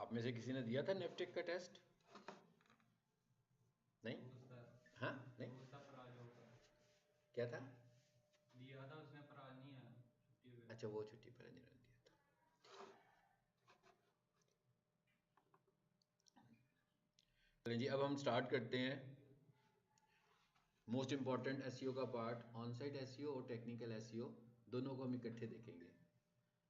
आप में से किसी ने दिया था नेफ्टेक का टेस्ट? नहीं? हाँ नहीं, क्या था? दिया था उसने, पर आज नहीं आया, छुट्टी पे। अच्छा, वो छुट्टी पर जिन्होंने दिया था। चलिए जी, अब हम स्टार्ट करते हैं मोस्ट इंपॉर्टेंट एसईओ का पार्ट। ऑन साइट एसईओ और टेक्निकल एसईओ दोनों को हम इकट्ठे देखेंगे।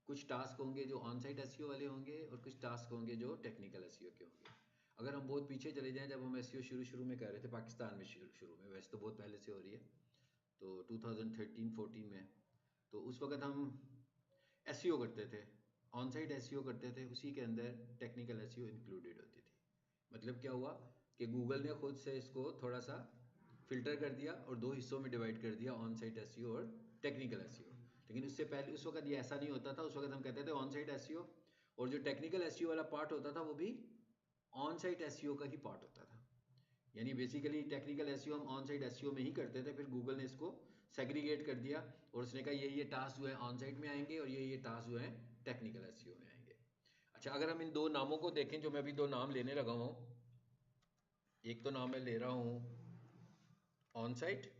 कुछ टास्क होंगे जो ऑन साइट एसईओ वाले होंगे और कुछ टास्क होंगे जो टेक्निकल एसईओ के होंगे। अगर हम बहुत पीछे चले जाएं, जब हम एसईओ शुरू में कर रहे थे पाकिस्तान में, शुरू में, वैसे तो बहुत पहले से हो रही है, तो 2013-14 में, तो उस वक्त हम एसईओ करते थे, ऑन साइट एसईओ करते थे, उसी के अंदर टेक्निकल एसईओ इंक्लूडेड होती थी। मतलब क्या हुआ कि गूगल ने खुद से इसको थोड़ा सा फिल्टर कर दिया और दो हिस्सों में डिवाइड कर दिया, ऑन साइट एसईओ और टेक्निकल एसईओ। लेकिन उससे पहले उस वक्त ये ऐसा नहीं होता था। उस वक्त हम कहते थे ऑन साइट एसईओ, और जो टेक्निकल एसईओ वाला पार्ट होता था वो भी ऑन साइट एसईओ का ही पार्ट होता था। यानी बेसिकली टेक्निकल एसईओ हम ऑन साइट एसईओ में ही करते थे, फिर गूगल ने इसको सेग्रीगेट कर दिया और उसने कहा ये टास्क जो है ऑन साइट में आएंगे और ये टास्क जो है टेक्निकल एसईओ में आएंगे। अच्छा, अगर हम इन दो नामों को देखें, जो मैं अभी दो नाम लेने लगा हूँ, एक तो नाम मैं ले रहा हूँ ऑन साइट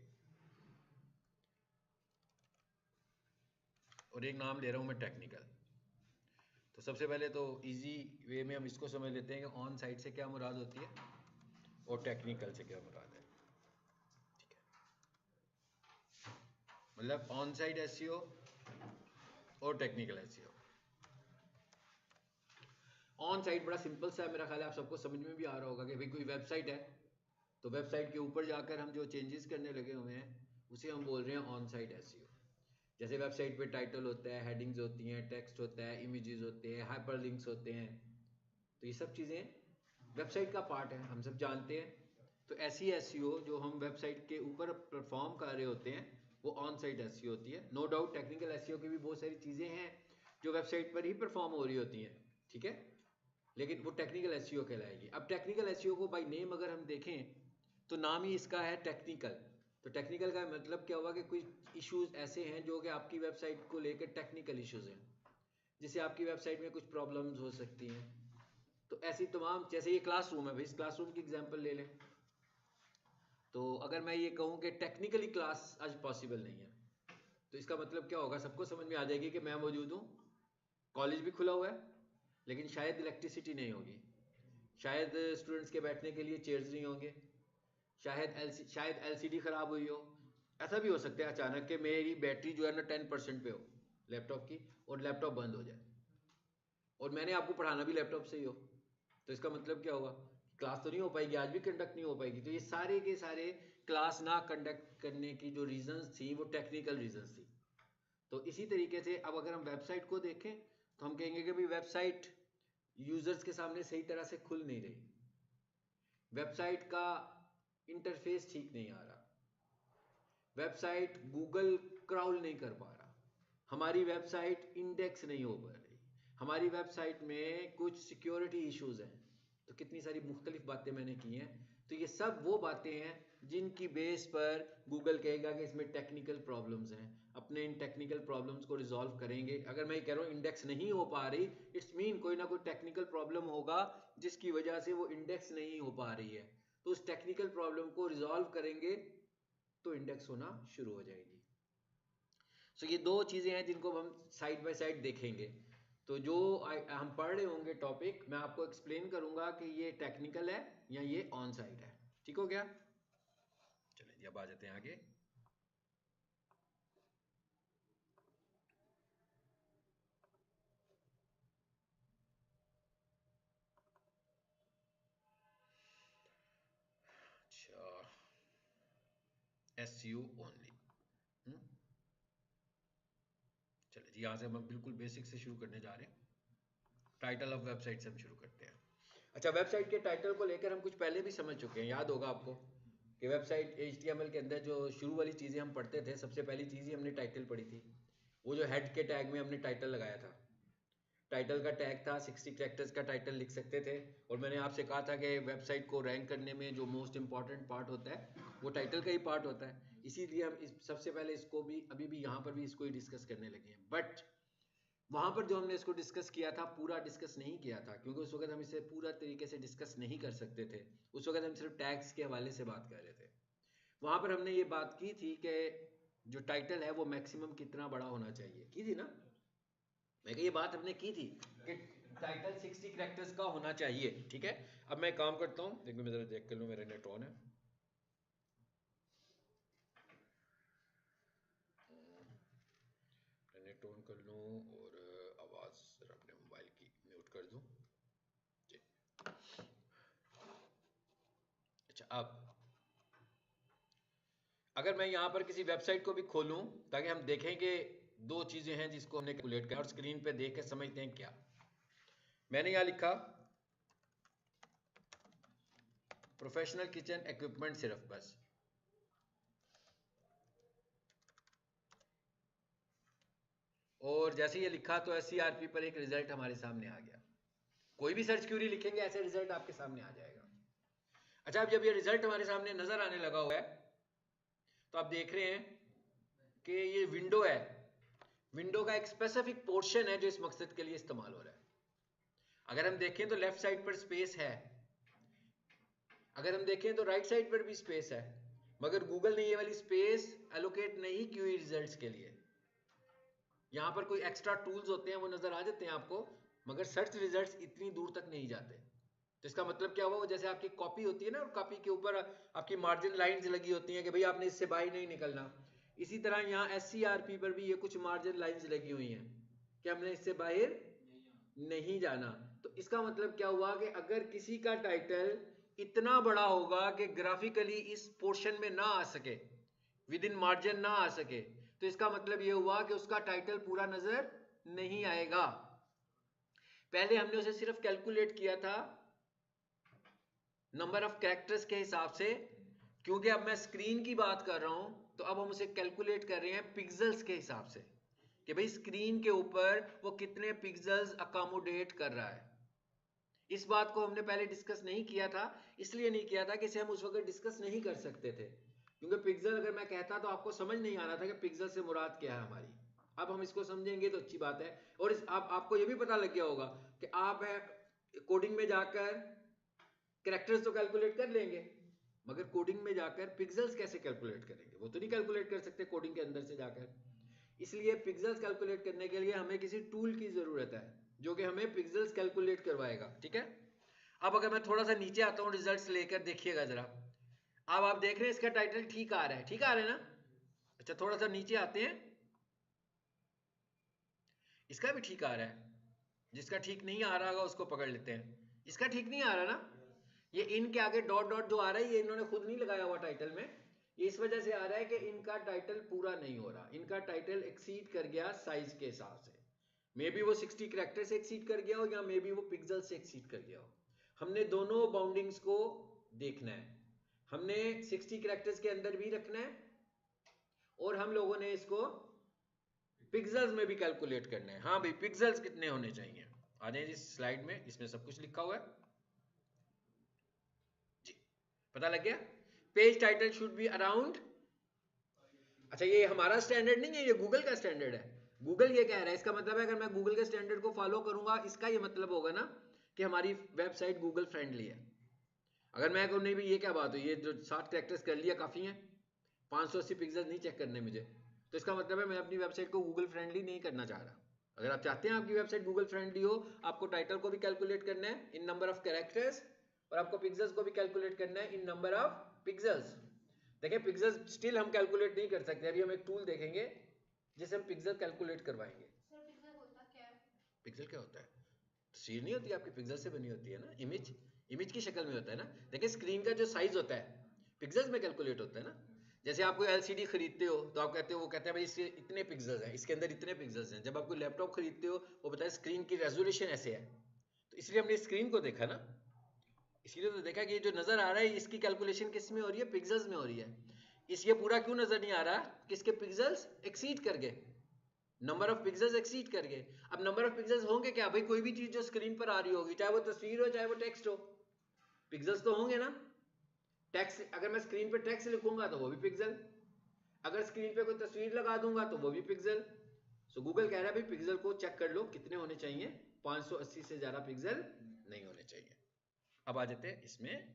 और एक नाम ले रहा हूँ मैं टेक्निकल। तो सबसे पहले तो इजी वे में हम इसको समझ लेते हैं कि ऑन साइट से क्या मुराद होती है और टेक्निकल से क्या मुराद है। ठीक है, मतलब ऑन साइट एसईओ और टेक्निकल एसईओ। ऑन साइट बड़ा सिंपल सा है, मेरा ख्याल है आप सबको समझ में भी आ रहा होगा कि भाई कोई वेबसाइट है, तो वेबसाइट के ऊपर जाकर हम जो चेंजेस करने लगे हुए हैं उसे हम बोल रहे हैं ऑन साइट एसईओ। जैसे वेबसाइट पे टाइटल होता है, हेडिंग्स होती हैं, टेक्स्ट होता है, इमेजेस होते हैं, हाइपरलिंक्स होते हैं, तो ये सब चीज़ें वेबसाइट का पार्ट है, हम सब जानते हैं। तो ऐसी एसईओ जो हम वेबसाइट के ऊपर परफॉर्म कर रहे होते हैं वो ऑन साइट एसईओ होती है। नो डाउट टेक्निकल एसईओ की भी बहुत सारी चीज़ें हैं जो वेबसाइट पर ही परफॉर्म हो रही होती हैं, ठीक है, लेकिन वो टेक्निकल एसईओ कहलाएगी। अब टेक्निकल एसईओ को बाय नेम अगर हम देखें तो नाम ही इसका है टेक्निकल। तो टेक्निकल का मतलब क्या हुआ कि कुछ इश्यूज ऐसे हैं जो कि आपकी वेबसाइट को लेकर टेक्निकल इश्यूज हैं, जिससे आपकी वेबसाइट में कुछ प्रॉब्लम्स हो सकती हैं। तो ऐसी तमाम, जैसे ये क्लासरूम है भाई, इस क्लासरूम की एग्जांपल ले लें, तो अगर मैं ये कहूँ कि टेक्निकली क्लास आज पॉसिबल नहीं है, तो इसका मतलब क्या होगा, सबको समझ में आ जाएगी कि मैं मौजूद हूँ, कॉलेज भी खुला हुआ है, लेकिन शायद इलेक्ट्रिसिटी नहीं होगी, शायद स्टूडेंट्स के बैठने के लिए चेयर्स नहीं होंगे, शायद एलसीडी ख़राब हुई हो। ऐसा भी हो सकता है अचानक कि मेरी बैटरी जो है ना 10% पे हो लैपटॉप की और लैपटॉप बंद हो जाए, और मैंने आपको पढ़ाना भी लैपटॉप से ही हो, तो इसका मतलब क्या होगा, क्लास तो नहीं हो पाएगी, आज भी कंडक्ट नहीं हो पाएगी। तो ये सारे के सारे क्लास ना कंडक्ट करने की जो रीजंस थी वो टेक्निकल रीजंस थी। तो इसी तरीके से अब अगर हम वेबसाइट को देखें तो हम कहेंगे कि भाई वेबसाइट यूजर्स के सामने सही तरह से खुल नहीं रही, वेबसाइट का इंटरफेस ठीक नहीं आ रहा, वेबसाइट गूगल क्राउल नहीं कर पा रहा, हमारी वेबसाइट इंडेक्स नहीं हो पा रही, हमारी वेबसाइट में कुछ सिक्योरिटी इश्यूज हैं। तो कितनी सारी मुख्तलिफ बातें मैंने की हैं। तो ये सब वो बातें हैं जिनकी बेस पर गूगल कहेगा कि इसमें टेक्निकल प्रॉब्लम्स हैं, अपने इन टेक्निकल प्रॉब्लम्स को रिजॉल्व करेंगे। अगर मैं ये कह रहा हूँ इंडेक्स नहीं हो पा रही, इट्स मीन कोई ना कोई टेक्निकल प्रॉब्लम होगा जिसकी वजह से वो इंडेक्स नहीं हो पा रही है। तो उस टेक्निकल प्रॉब्लम को रिजॉल्व करेंगे तो इंडेक्स होना शुरू हो जाएगी। सो ये दो चीज़ें हैं जिनको हम साइड बाय साइड देखेंगे। तो जो हम पढ़ रहे होंगे टॉपिक, मैं आपको एक्सप्लेन करूंगा कि ये टेक्निकल है या ये ऑन साइड है। ठीक हो गया? चलिए जी, अब आ जाते हैं आगे। अच्छा, SEO ओनली। चलिए जी, यहाँ से हम बिल्कुल बेसिक से शुरू करने जा रहे हैं। टाइटल ऑफ वेबसाइट से हम शुरू करते हैं। अच्छा, वेबसाइट के टाइटल को लेकर हम कुछ पहले भी समझ चुके हैं, याद होगा आपको कि वेबसाइट HTML के अंदर जो शुरू वाली चीज़ें हम पढ़ते थे, सबसे पहली चीज़ ही हमने टाइटल पढ़ी थी। वो जो हेड के टैग में हमने टाइटल लगाया था, टाइटल का टैग था 60 कैरेक्टर्स का टाइटल लिख सकते थे, और मैंने आपसे कहा था कि वेबसाइट को रैंक करने में जो मोस्ट इंपॉर्टेंट पार्ट होता है वो टाइटल का ही पार्ट होता है। इसीलिए हम सबसे पहले इसको भी, अभी भी यहाँ पर भी इसको ही डिस्कस करने लगे हैं। बट वहां पर जो हमने इसको डिस्कस किया था पूरा डिस्कस नहीं किया था, क्योंकि उस वक्त हम इसे पूरा तरीके से डिस्कस नहीं कर सकते थे। उस वक्त हम सिर्फ टैग्स के हवाले से बात कर रहे थे। वहां पर हमने ये बात की थी कि जो टाइटल है वो मैक्सिमम कितना बड़ा होना चाहिए, की थी ना? मैं ये बात हमने की थी कि टाइटल 60 कैरेक्टर्स का होना चाहिए, ठीक है। अब मैं काम करता हूँ, देखो मैं जरा चेक कर लूँ मेरा नेट ऑन है। नेट ऑन कर लूँ और आवाज़ जरा अपने मोबाइल की म्यूट कर दूँ। अच्छा, अब अगर मैं यहाँ पर किसी वेबसाइट को भी खोलूँ ताकि हम देखें कि दो चीज़ें हैं जिसको हमने कैलकुलेट किया और स्क्रीन पे देख के समझते हैं क्या। मैंने यहाँ लिखा प्रोफेशनल किचन इक्विपमेंट सिर्फ, बस। और जैसे ये लिखा तो SCRP पर एक रिजल्ट हमारे सामने आ गया। कोई भी सर्च क्यूरी लिखेंगे ऐसे रिजल्ट आपके सामने आ जाएगा। अच्छा, अब जब ये रिजल्ट हमारे सामने नजर आने लगा हुआ है तो आप देख रहे हैं कि ये विंडो है, विंडो का एक स्पेसिफिक पोर्शन है जो इस मकसद के लिए इस्तेमाल हो रहा है। अगर हम देखें तो लेफ्ट साइड पर स्पेस है, अगर हम देखें तो राइट साइड पर भी स्पेस है, मगर गूगल ने ये वाली स्पेस एलोकेट नहीं की हुई रिजल्ट्स के लिए। यहां पर कोई एक्स्ट्रा टूल्स होते हैं वो नजर आ जाते हैं आपको, मगर सर्च रिजल्ट्स इतनी दूर तक नहीं जाते। तो इसका मतलब क्या हुआ, जैसे आपकी कॉपी होती है ना और कॉपी के ऊपर आपकी मार्जिन लाइंस लगी होती हैं कि भाई आपने इससे बाहर नहीं निकलना, इसी तरह यहाँ SCRP पर भी ये कुछ मार्जिन लाइंस लगी हुई हैं कि हमने इससे बाहर नहीं जाना। तो इसका मतलब क्या हुआ कि अगर किसी का टाइटल इतना बड़ा होगा कि ग्राफिकली इस पोर्शन में ना आ सके, विद इन मार्जिन ना आ सके, तो इसका मतलब ये हुआ कि उसका टाइटल पूरा नजर नहीं आएगा। पहले हमने उसे सिर्फ कैलकुलेट किया था नंबर ऑफ कैरेक्टर्स के हिसाब से, क्योंकि अब मैं स्क्रीन की बात कर रहा हूं तो अब हम उसे कैलकुलेट कर रहे हैं पिक्सेल्स के हिसाब से कि भाई स्क्रीन के ऊपर वो कितने पिक्सेल्स अकोमोडेट कर रहा है। इस बात को हमने पहले डिस्कस नहीं किया था, इसलिए नहीं किया था कि इसे हम उस वक्त डिस्कस नहीं कर सकते थे, क्योंकि पिक्सल अगर मैं कहता तो आपको समझ नहीं आ रहा था कि पिक्सल से मुराद क्या है हमारी। अब हम इसको समझेंगे तो अच्छी बात है। और आपको ये भी पता लग गया होगा कि आप कोडिंग में जाकर कैरेक्टर्स तो कैलकुलेट कर लेंगे, मगर कोडिंग में जाकर पिक्सेल्स कैसे कैलकुलेट करेंगे, वो तो नहीं कैलकुलेट कर सकते कोडिंग के अंदर से जाकर। इसलिए पिक्सेल्स कैलकुलेट करने के लिए हमें किसी टूल की जरूरत है जो कि हमें पिक्सेल्स कैलकुलेट करवाएगा, ठीक है। अब अगर मैं थोड़ा सा नीचे आता हूँ रिजल्ट्स लेकर, देखिएगा जरा। अब आप देख रहे हैं इसका टाइटल ठीक आ रहा है, ठीक आ रहा है ना? अच्छा, थोड़ा सा नीचे आते हैं, इसका भी ठीक आ रहा है। जिसका ठीक नहीं आ रहा होगा उसको पकड़ लेते हैं। इसका ठीक नहीं आ रहा ना, ये इन के आगे डॉट डॉट जो आ रहा है ये इन्होंने खुद नहीं लगाया हुआ टाइटल में, ये इस वजह से आ रहा है कि इनका टाइटल पूरा नहीं हो रहा, इनका टाइटल एक्सीड कर गया साइज के हिसाब से। मे बी वो 60 कैरेक्टर से एक्सीड कर गया हो या मे बी वो पिक्सल से एक्सीड कर गया हो। हमने दोनों बाउंडिंग्स को देखना है, हमने 60 कैरेक्टर्स के अंदर भी रखना है और हम लोगों ने इसको पिक्सेल्स में भी कैलकुलेट करना है। हाँ भाई, पिक्सेल्स कितने होने चाहिए, आ जाए इस स्लाइड में, इसमें सब कुछ लिखा हुआ है जी, पता लग गया। Page title should be around, अच्छा ये हमारा स्टैंडर्ड नहीं है, ये गूगल का स्टैंडर्ड है। गूगल ये कह रहा है, इसका मतलब है अगर मैं गूगल के स्टैंडर्ड को फॉलो करूंगा, इसका ये मतलब होगा ना कि हमारी वेबसाइट गूगल फ्रेंडली है। अगर मैं कहूँ नहीं भी ये क्या बात हुई, ये जो 60 कैरेक्टर्स कर लिया काफी है, 580 पिक्सल नहीं चेक करने मुझे, तो इसका मतलब है मैं अपनी वेबसाइट को गूगल फ्रेंडली नहीं करना चाह रहा। अगर आप चाहते हैं आपकी वेबसाइट गूगल फ्रेंडली हो, आपको टाइटल को भी कैलकुलेट करना है इन नंबर ऑफ कैरेक्टर्स और आपको पिक्सेल्स को भी कैलकुलेट करना है इन नंबर ऑफ पिक्सेल्स। देखिए पिक्सेल्स स्टिल हम कैलकुलेट नहीं कर सकते, अभी हम एक टूल देखेंगे जिसे हम पिक्सल कैलकुलेट करवाएंगे। पिक्सल क्या होता है? तस्वीर नहीं होती आपकी, पिक्सल से बनी होती है ना, इमेज, इमेज की शक्ल में होता है ना। देखिए स्क्रीन का जो साइज होता है पिक्सेल्स में कैलकुलेट होता है ना। जैसे आप कोई LCD खरीदते हो तो आप कहते हो, वो कहते हैं भाई इसके इतने पिक्सेल्स हैं, इसके अंदर इतने पिक्सेल्स हैं। जब आप कोई लैपटॉप खरीदते हो वो बताए स्क्रीन की रेजोल्यूशन ऐसे है, तो इसलिए हमने स्क्रीन को देखा ना, इसीलिए तो देखा कि ये जो नजर आ रहा है इसकी कैलकुलेशन किस में हो रही है, पिक्सेल्स में हो रही है। इस ये पूरा क्यों नजर नहीं आ रहा कि इसके पिक्सेल्स एक्सीड कर गए, नंबर ऑफ पिक्सेल्स एक्सीड कर गए। अब नंबर ऑफ पिक्सेल्स होंगे क्या भाई, कोई भी चीज जो स्क्रीन पर आ रही होगी, चाहे वो तस्वीर हो चाहे वो टेक्स्ट हो, पिक्सेल्स तो होंगे ना। टेक्स्ट, अगर मैं स्क्रीन पे टेक्स्ट लिखूंगा तो वो भी पिक्सल, अगर स्क्रीन पे कोई तस्वीर लगा दूंगा तो वो भी पिक्सल। सो गूगल कह रहा है भाई पिक्सल को चेक कर लो कितने होने चाहिए, 580 से ज्यादा पिक्सल नहीं होने चाहिए। अब आ जाते हैं इसमें,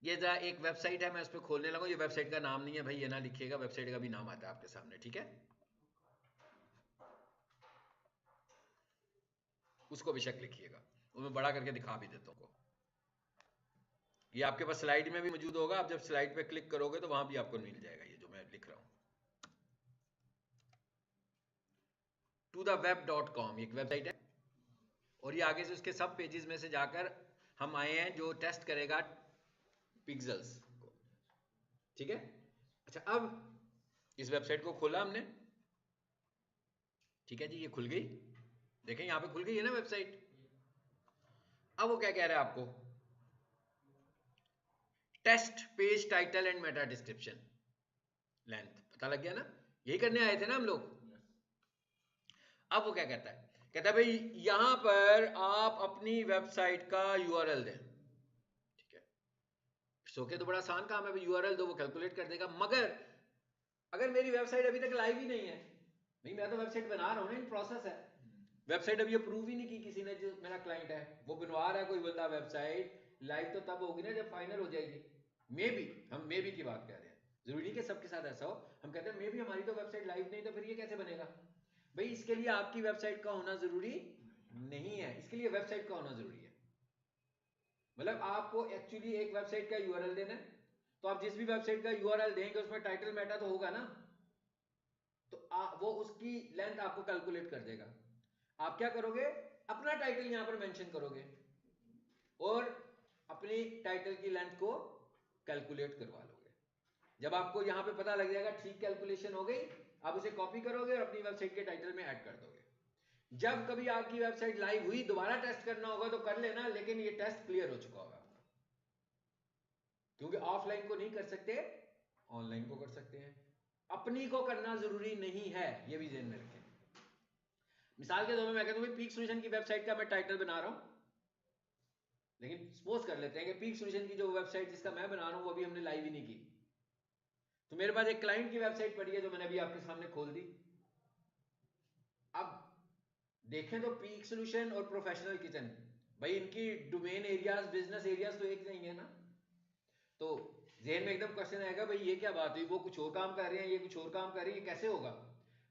ये जरा एक वेबसाइट है, मैं उस पर खोलने लगा, ये वेबसाइट का नाम नहीं है भाई, ये ना लिखिएगा, वेबसाइट का भी नाम आता है आपके सामने, ठीक है, उसको बेशक लिखिएगा, वो मैं बड़ा करके दिखा भी देता हूँ। ये आपके पास स्लाइड में भी मौजूद होगा, आप जब स्लाइड पे क्लिक करोगे तो वहां भी आपको मिल जाएगा ये जो मैं लिख रहा हूँ। ToTheWeb.com एक वेबसाइट है, और ये आगे से उसके सब पेजेस में से जाकर हम आए हैं जो टेस्ट करेगा पिक्सेल्स को, ठीक है। अच्छा, अब इस वेबसाइट को खोला हमने, ठीक है जी, ये खुल गई, देखें यहाँ पे खुल गई है ना वेबसाइट। अब वो क्या कह रहा है आपको, test page title and meta description length, पता लग गया ना, यही करने आए थे ना हम लोग। अब वो क्या कहता है, कहता है भाई यहां पर आप अपनी वेबसाइट का यूआरएल दें, ठीक है, सोके तो बड़ा आसान काम है, यूआरएल दो, वो कैलकुलेट कर देगा, मगर अगर मेरी वेबसाइट अभी तक लाइव ही नहीं है, नहीं मैं तो वेबसाइट बना रहा हूं ना, इन प्रोसेस है, वेबसाइट अभी अप्रूव ही नहीं की किसी ने, जो मेरा क्लाइंट है वो बनवा रहा है कोई बंदा वेबसाइट, लाइव तो तब होगी ना जब फाइनल हो जाएगी, मे बी, हम मे बी की बात कर रहे हैं, जरूरी नहीं कि सबके साथ ऐसा हो, हम कहते हैं मे बी हमारी तो वेबसाइट लाइव नहीं, तो फिर ये कैसे बनेगा भाई, इसके लिए आपकी वेबसाइट का होना जरूरी नहीं है, इसके लिए वेबसाइट का होना जरूरी है, मतलब आपको एक्चुअली एक वेबसाइट का यूआरएल देना है, तो आप जिस भी वेबसाइट का यूआरएल देंगे उसमें टाइटल मेटा तो होगा ना, तो वो उसकी लेंथ आपको कैलकुलेट कर देगा। आप क्या करोगे, अपना टाइटल यहां पर मेंशन करोगे और अपनी टाइटल की लेंथ को कैलकुलेट करवा लोगे, जब आपको यहां पे पता लग जाएगा ठीक कैलकुलेशन हो गई, आप उसे कॉपी करोगे और अपनी वेबसाइट के टाइटल में ऐड कर दोगे। जब कभी आपकी वेबसाइट लाइव हुई, दोबारा टेस्ट करना होगा तो कर लेना, लेकिन ये टेस्ट क्लियर हो चुका होगा, क्योंकि ऑफलाइन को नहीं कर सकते, ऑनलाइन को कर सकते हैं, अपनी को करना जरूरी नहीं है, ये भी ध्यान में रखें। मिसाल के तौर पर मैं कहता हूं पीक सॉल्यूशन की वेबसाइट का मैं टाइटल बना रहा हूं, लेकिन सपोज कर लेते हैं कि पीक सॉल्यूशन की जो वेबसाइट जिसका मैं बना रहा हूं वो अभी हमने लाइव ही नहीं की, तो मेरे पास एक क्लाइंट की वेबसाइट पड़ी है जो मैंने अभी आपके सामने खोल दी। अब देखें तो पीक सॉल्यूशन और प्रोफेशनल किचन, भाई इनकी डोमेन एरियाज, बिजनेस एरियाज तो एक नहीं है ना, तो जेहन में एकदम क्वेश्चन आएगा भाई ये क्या बात हुई, वो कुछ और काम कर रहे हैं, ये कुछ और काम कर रही है, कैसे होगा।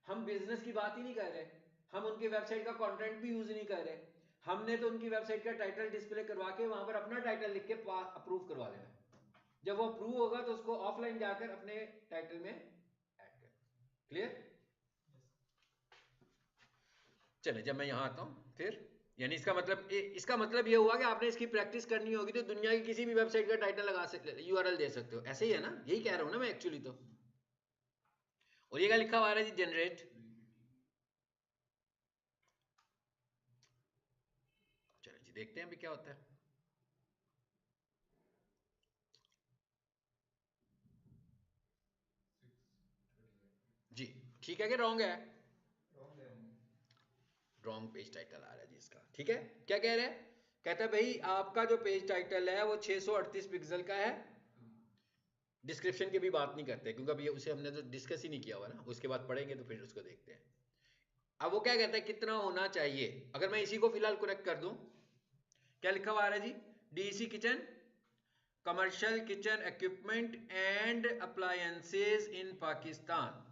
हम बिजनेस की बात ही नहीं कर रहे, हम उनकी वेबसाइट का कंटेंट भी यूज नहीं कर रहे, हमने तो उनकी वेबसाइट का टाइटल डिस्प्ले करवा के वहां पर अपना टाइटल लिख के अप्रूव करवा देना है, जब वो अप्रूव होगा तो उसको ऑफलाइन जाकर अपने टाइटल में ऐड कर, क्लियर। चले, जब मैं यहां आता हूं फिर, यानी इसका मतलब ये हुआ कि आपने इसकी प्रैक्टिस करनी होगी तो दुनिया की किसी भी वेबसाइट का टाइटल लगा सकते, यूआरएल दे सकते हो, ऐसे ही है ना, यही कह रहा हूं ना मैं एक्चुअली तो। और ये क्या लिखा हुआ है जी, जनरेट, चलो जी देखते हैं अभी क्या होता है। जी ठीक है कि रॉन्ग है, रॉन्ग पेज टाइटल आ रहा है जी इसका, ठीक है। क्या कह रहे हैं, कहता है भाई आपका जो पेज टाइटल है वो 638 पिक्सल का है, डिस्क्रिप्शन की भी बात नहीं करते क्योंकि अभी उसे हमने तो डिस्कस ही नहीं किया हुआ ना, उसके बाद पढ़ेंगे तो फिर उसको देखते हैं। अब वो क्या कहता है कितना होना चाहिए, अगर मैं इसी को फिलहाल करेक्ट कर दूं, क्या लिखा हुआ आ रहा है जी, DC kitchen, commercial kitchen equipment and appliances in Pakistan,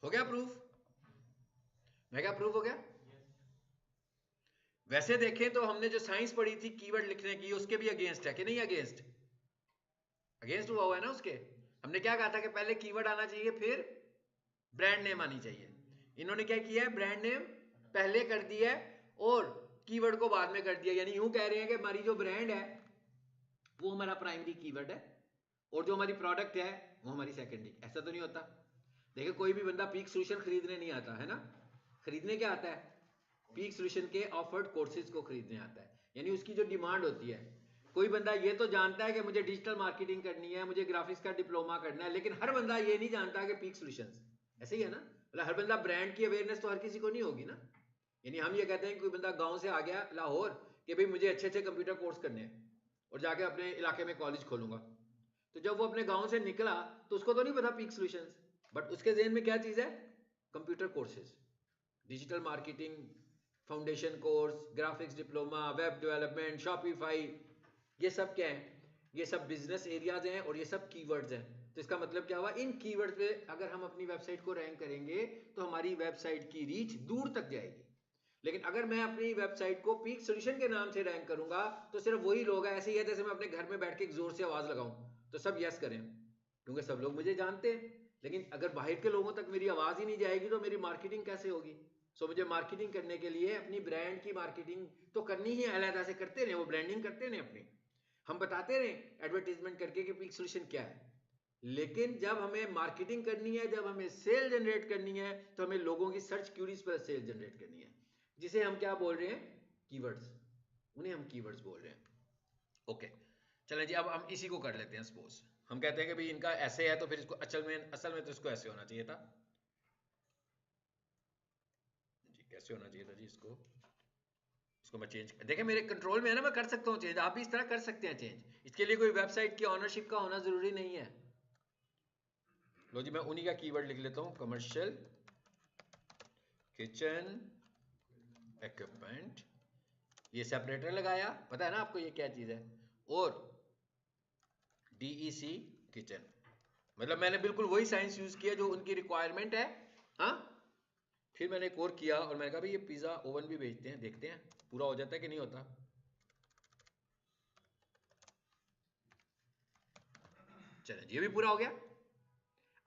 हो गया प्रूफ, मैं क्या प्रूफ हो गया। वैसे देखें तो हमने जो साइंस पढ़ी थी कीवर्ड लिखने की, उसके भी अगेंस्ट है कि नहीं, अगेंस्ट, अगेंस्ट हुआ है ना उसके। हमने क्या कहा था कि पहले कीवर्ड आना चाहिए फिर ब्रांड नेम आनी चाहिए, इन्होंने क्या किया है, ब्रांड नेम पहले कर दिया है और कीवर्ड को बाद में कर दिया, यानी यूं कह रहे हैं कि हमारी जो ब्रांड है वो हमारा प्राइमरी कीवर्ड है और जो हमारी प्रोडक्ट है वो हमारी सेकेंडरी। ऐसा तो नहीं होता, देखिए कोई भी बंदा पीक सॉल्यूशन खरीदने नहीं आता है ना, खरीदने क्या आता है, पीक सॉल्यूशन के ऑफर्ड कोर्सेज को खरीदने आता है, यानी उसकी जो डिमांड होती है। कोई बंदा ये तो जानता है कि मुझे डिजिटल मार्केटिंग करनी है, मुझे ग्राफिक्स का डिप्लोमा करना है, लेकिन हर बंदा ये नहीं जानता कि पीक सॉल्यूशंस, ऐसे ही है ना, मतलब हर बंदा ब्रांड की अवेयरनेस तो हर किसी को नहीं होगी ना। यानी हम ये कहते हैं कि कोई बंदा गांव से आ गया लाहौर कि भाई मुझे अच्छे अच्छे कंप्यूटर कोर्स करने हैं, और जाके अपने इलाके में कॉलेज खोलूंगा। तो जब वो अपने गांव से निकला तो उसको तो नहीं पता पीक सॉल्यूशंस, बट उसके ज़हन में क्या चीज़ है, computer courses, digital marketing foundation course, graphics diploma, web development, Shopify, ये सब क्या है, ये सब बिजनेस एरियाज हैं और ये सब कीवर्ड्स हैं। तो इसका मतलब क्या हुआ, इन कीवर्ड्स पे अगर हम अपनी वेबसाइट को रैंक करेंगे तो हमारी वेबसाइट की रीच दूर तक जाएगी। लेकिन अगर मैं अपनी वेबसाइट को पीक सॉल्यूशन के नाम से रैंक करूंगा तो सिर्फ वही लोग हैं, ऐसे ही है जैसे मैं अपने घर में बैठ के एक जोर से आवाज लगाऊं तो सब यस करें क्योंकि सब लोग मुझे जानते हैं। लेकिन अगर बाहर के लोगों तक मेरी आवाज ही नहीं जाएगी तो मेरी मार्केटिंग कैसे होगी। सो मुझे मार्केटिंग करने के लिए अपनी ब्रांड की मार्केटिंग तो करनी ही, अलग से करते रहे, वो ब्रांडिंग करते रहे अपनी, हम बताते रहे एडवर्टीजमेंट करके कि पीक सॉल्यूशन क्या है। लेकिन जब हमें मार्केटिंग करनी है, जब हमें सेल जनरेट करनी है, तो हमें लोगों की सर्च क्यूरीज पर सेल जनरेट करनी है, जिसे हम क्या बोल रहे हैं, कीवर्ड्स, उन्हें हम कीवर्ड्स बोल रहे हैं। ओके चलें जी, अब हम इसी को कर लेते हैं। सपोज हम कहते हैं कि भाई इनका ऐसे है तो फिर इसको असल में तो इसको ऐसे होना चाहिए था जी, कैसे होना चाहिए था जी, इसको मैं चेंज देखें मेरे कंट्रोल में है ना, मैं कर सकता हूँ चेंज, आप भी इस तरह कर सकते हैं चेंज। इसके लिए कोई वेबसाइट की ऑनरशिप का होना जरूरी नहीं है। लो जी, मैं उन्हीं का कीवर्ड लिख लेता हूँ, कमर्शियल किचन इक्विपमेंट, ये सेपरेटर लगाया, पता है ना आपको ये क्या चीज है, और DEC किचन, मतलब मैंने बिल्कुल वही साइंस यूज किया जो उनकी रिक्वायरमेंट है। हाँ, फिर मैंने एक और किया और मैंने कहा भाई ये पिज्जा ओवन भी बेचते हैं, देखते हैं पूरा हो जाता है कि नहीं होता। चलें ये भी पूरा हो गया।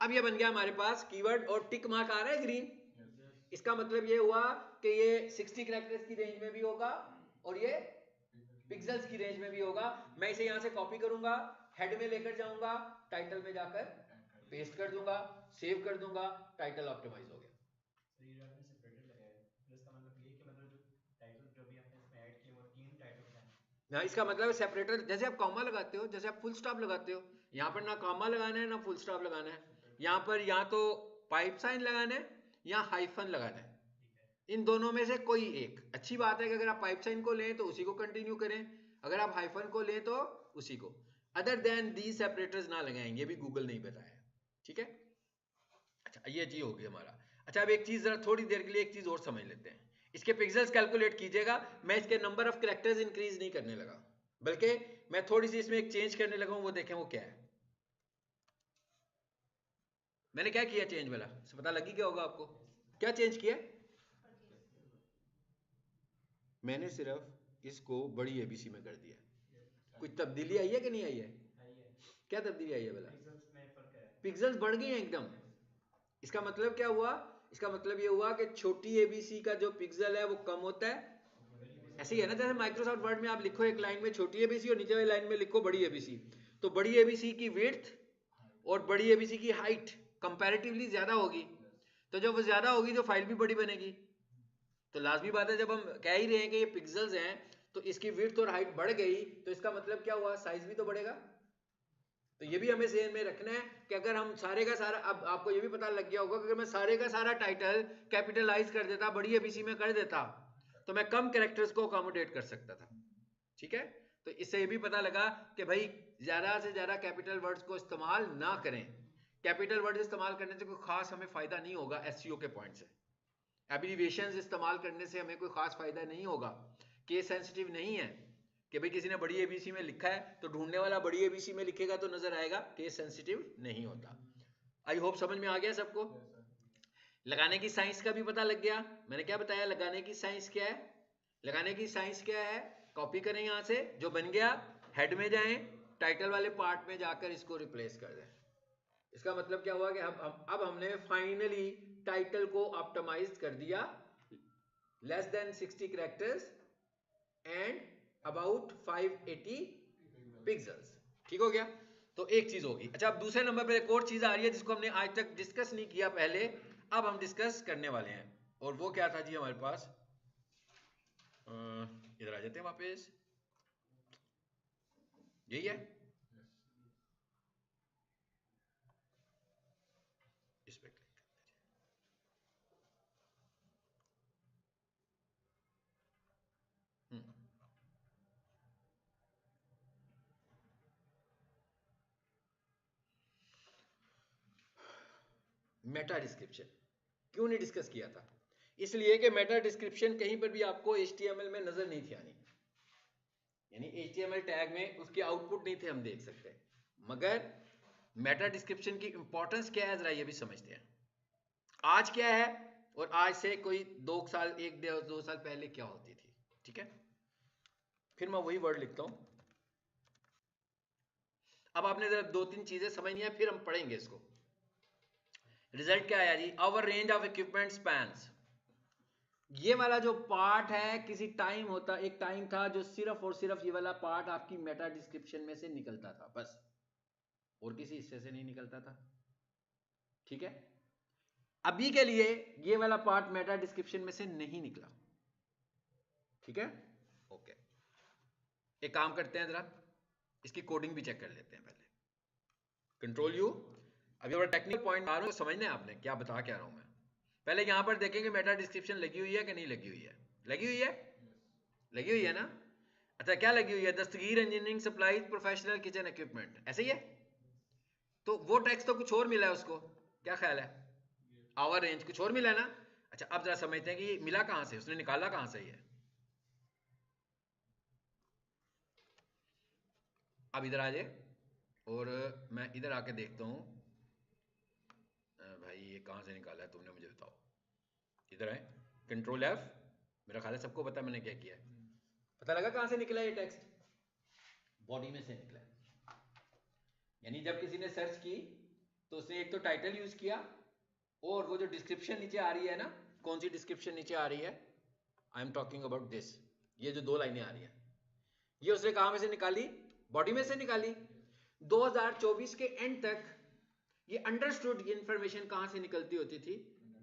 अब ये बन गया हमारे पास कीवर्ड और टिक मार्क आ रहा है ग्रीन। इसका मतलब ये हुआ कि ये 60 कैरेक्टर्स की रेंज में भी होगा और ये पिक्सेल्स की रेंज में भी होगा। मैं इसे यहां से कॉपी करूंगा, हेड में लेकर जाऊंगा, टाइटल में जाकर पेस्ट कर दूंगा, सेव कर दूंगा, टाइटल ऑप्टिमाइज हो गया। सर ये जो आपने सेपरेटर लगाया है, तो इसका मतलब ये है कि मतलब जो टाइटल जो भी आपने इसमें ऐड किए वो 3 टाइटल्स हैं। ना इसका मतलब सेपरेटर, जैसे आप कॉमा लगाते हो, जैसे आप फुल स्टॉप लगाते हो, यहाँ पर ना कॉमा लगाना है ना फुल स्टॉप लगाना है, यहाँ पर या तो पाइप साइन लगाना है या हाइफन लगाना है, ठीक है। इन दोनों में से कोई एक। अच्छी बात है कि अगर आप पाइप साइन को लें तो उसी को कंटिन्यू करें, अगर आप हाइफन को लें तो उसी को। अदर देन दी सेपरेटर्स ना लगाएं, ये भी गूगल नहीं बताया, ठीक है। अच्छा ये जी हो गया हमारा। अच्छा अब एक चीज जरा थोड़ी देर के लिए एक चीज और समझ लेते हैं, इसके पिक्सेल्स कैलकुलेट कीजिएगा। मैं इसके नंबर ऑफ कैरेक्टर्स इंक्रीज नहीं करने लगा, बल्कि मैं थोड़ी सी इसमें एक चेंज करने लगा हूं, वो देखें वो क्या है। मैंने क्या किया चेंज वाला, पता लगी क्या होगा आपको, क्या चेंज किया। मैंने सिर्फ इसको बड़ी एबीसी में कर दिया। कोई तब्दीली आई है कि नहीं आई है, क्या तब्दीली आई है बोला, पिक्सेल्स में फर्क है। पिक्सेल्स बढ़ गए हैं एकदम। इसका मतलब क्या हुआ, इसका मतलब ये हुआ कि छोटी एबीसी का जो पिक्सल है वो कम होता है। ऐसे ही है ना, जैसे माइक्रोसॉफ्ट वर्ड में आप लिखो एक लाइन में छोटी एबीसी और नीचे वाली लाइन में लिखो बड़ी एबीसी, तो बड़ी एबीसी की विड्थ और बड़ी एबीसी की हाइट कंपैरेटिवली ज्यादा होगी, तो जब वो ज्यादा होगी तो फाइल भी बड़ी बनेगी। तो लाजमी बात है जब हम कह ही रहे हैं कि ये पिक्सेल्स हैं तो इसकी विड्थ और हाइट बढ़ गई, तो इसका मतलब क्या हुआ, साइज भी तो बढ़ेगा। तो ये भी हमें ध्यान में रखना है कि अगर हम सारे का सारा, अब आपको ये भी पता लग गया होगा कि अगर मैं सारे का सारा टाइटल कैपिटलाइज कर देता, बड़ी एबीसी में कर देता, तो मैं कम कैरेक्टर्स को अकोमोडेट कर सकता था, ठीक है। तो इससे ये भी पता लगा कि भाई ज्यादा से ज्यादा कैपिटल वर्ड्स को इस्तेमाल ना करें। कैपिटल वर्ड इस्तेमाल करने से कोई खास हमें फायदा नहीं होगा एसईओ के पॉइंट से। एब्रीविएशंस इस्तेमाल करने से हमें कोई खास फायदा नहीं होगा, केस सेंसिटिव नहीं है कि भाई किसी ने बड़ी एबीसी में लिखा है तो ढूंढने वाला बड़ी एबीसी में लिखेगा तो नजर आएगा, केस सेंसिटिव नहीं होता। आई होप समझ में आ गया सबको। लगाने की साइंस का भी पता लग गया, मैंने क्या बताया लगाने की साइंस क्या है। लगाने की साइंस क्या है, कॉपी करें यहां से जो बन गया, हेड में जाएं, टाइटल वाले पार्ट में जाकर इसको रिप्लेस कर दें। इसका मतलब क्या हुआ कि अब हमने फाइनली टाइटल को ऑप्टिमाइज कर दिया, less than 60 characters and about 580 pixels, ठीक हो गया। तो एक चीज होगी। अच्छा अब दूसरे नंबर पर एक और चीज आ रही है जिसको हमने आज तक डिस्कस नहीं किया पहले, अब हम डिस्कस करने वाले हैं, और वो क्या था जी हमारे पास, इधर आ जाते हैं वापस, यही है, इस पे क्लिक करते हैं। मेटा डिस्क्रिप्शन क्यों नहीं डिस्कस किया था? इसलिए कि मेटा डिस्क्रिप्शन कहीं पर भी आपको HTML में नजर नहीं थी आनी, यानी HTML टैग में उसके आउटपुट नहीं थे हम देख सकते। मगर मेटा डिस्क्रिप्शन की इंपॉर्टेंस क्या है, जरा ये भी समझते हैं। आज क्या है और आज से कोई 2 साल 1-2 साल पहले क्या होती थी, ठीक है? फिर मैं वही वर्ड लिखता हूं। अब आपने जरा 2-3 चीजें समझनी है, फिर हम पढ़ेंगे इसको। रिजल्ट क्या आया जी? Our range of equipment spans, ये वाला जो पार्ट है, किसी टाइम होता, एक टाइम था जो सिर्फ और सिर्फ ये वाला पार्ट आपकी मेटा डिस्क्रिप्शन में से निकलता था बस, और किसी हिस्से से नहीं निकलता था, ठीक है? अभी के लिए ये वाला पार्ट मेटा डिस्क्रिप्शन में से नहीं निकला, ठीक है? ओके, एक काम करते हैं, जरा इसकी कोडिंग भी चेक कर लेते हैं पहले। Control you. अभी बड़ा टेक्निकल पॉइंट आ रहा हूं, समझना है आपने क्या बता क्या रहा हूं मैं। पहले यहां पर देखेंगे मेटा डिस्क्रिप्शन लगी हुई है कि नहीं लगी हुई है। लगी हुई है, लगी हुई है ना? अच्छा, क्या लगी हुई है? Dastgir engineering supplies professional kitchen equipment, ऐसे ही है। तो वो टेक्स्ट तो कुछ और मिला है उसको, क्या ख्याल है? आवर रेंज कुछ और मिला है ना? अच्छा, अब जरा समझते हैं कि मिला कहां से, उसने निकाला कहां से ये। अब इधर आ जाए और मैं इधर आके देखता हूं। भाई ये कहां से निकाला है तुमने, मुझे बताओ। इधर है, कंट्रोल F। मेरा ख्याल है सबको पता है मैंने क्या किया है। पता लगा कहां से निकला ये टेक्स्ट? बॉडी में से निकला। यानी जब किसी ने सर्च की तो उसने एक तो टाइटल यूज किया, और वो जो डिस्क्रिप्शन नीचे आ रही है ना, कौन सी डिस्क्रिप्शन नीचे आ रही है? I am talking about this, ये जो 2 लाइनें आ रही हैं, ये उसने कहां में से निकाली? बॉडी में से निकाली। 2024 के एंड तक ये अंडरस्टूड इंफॉर्मेशन कहां से निकलती होती थी?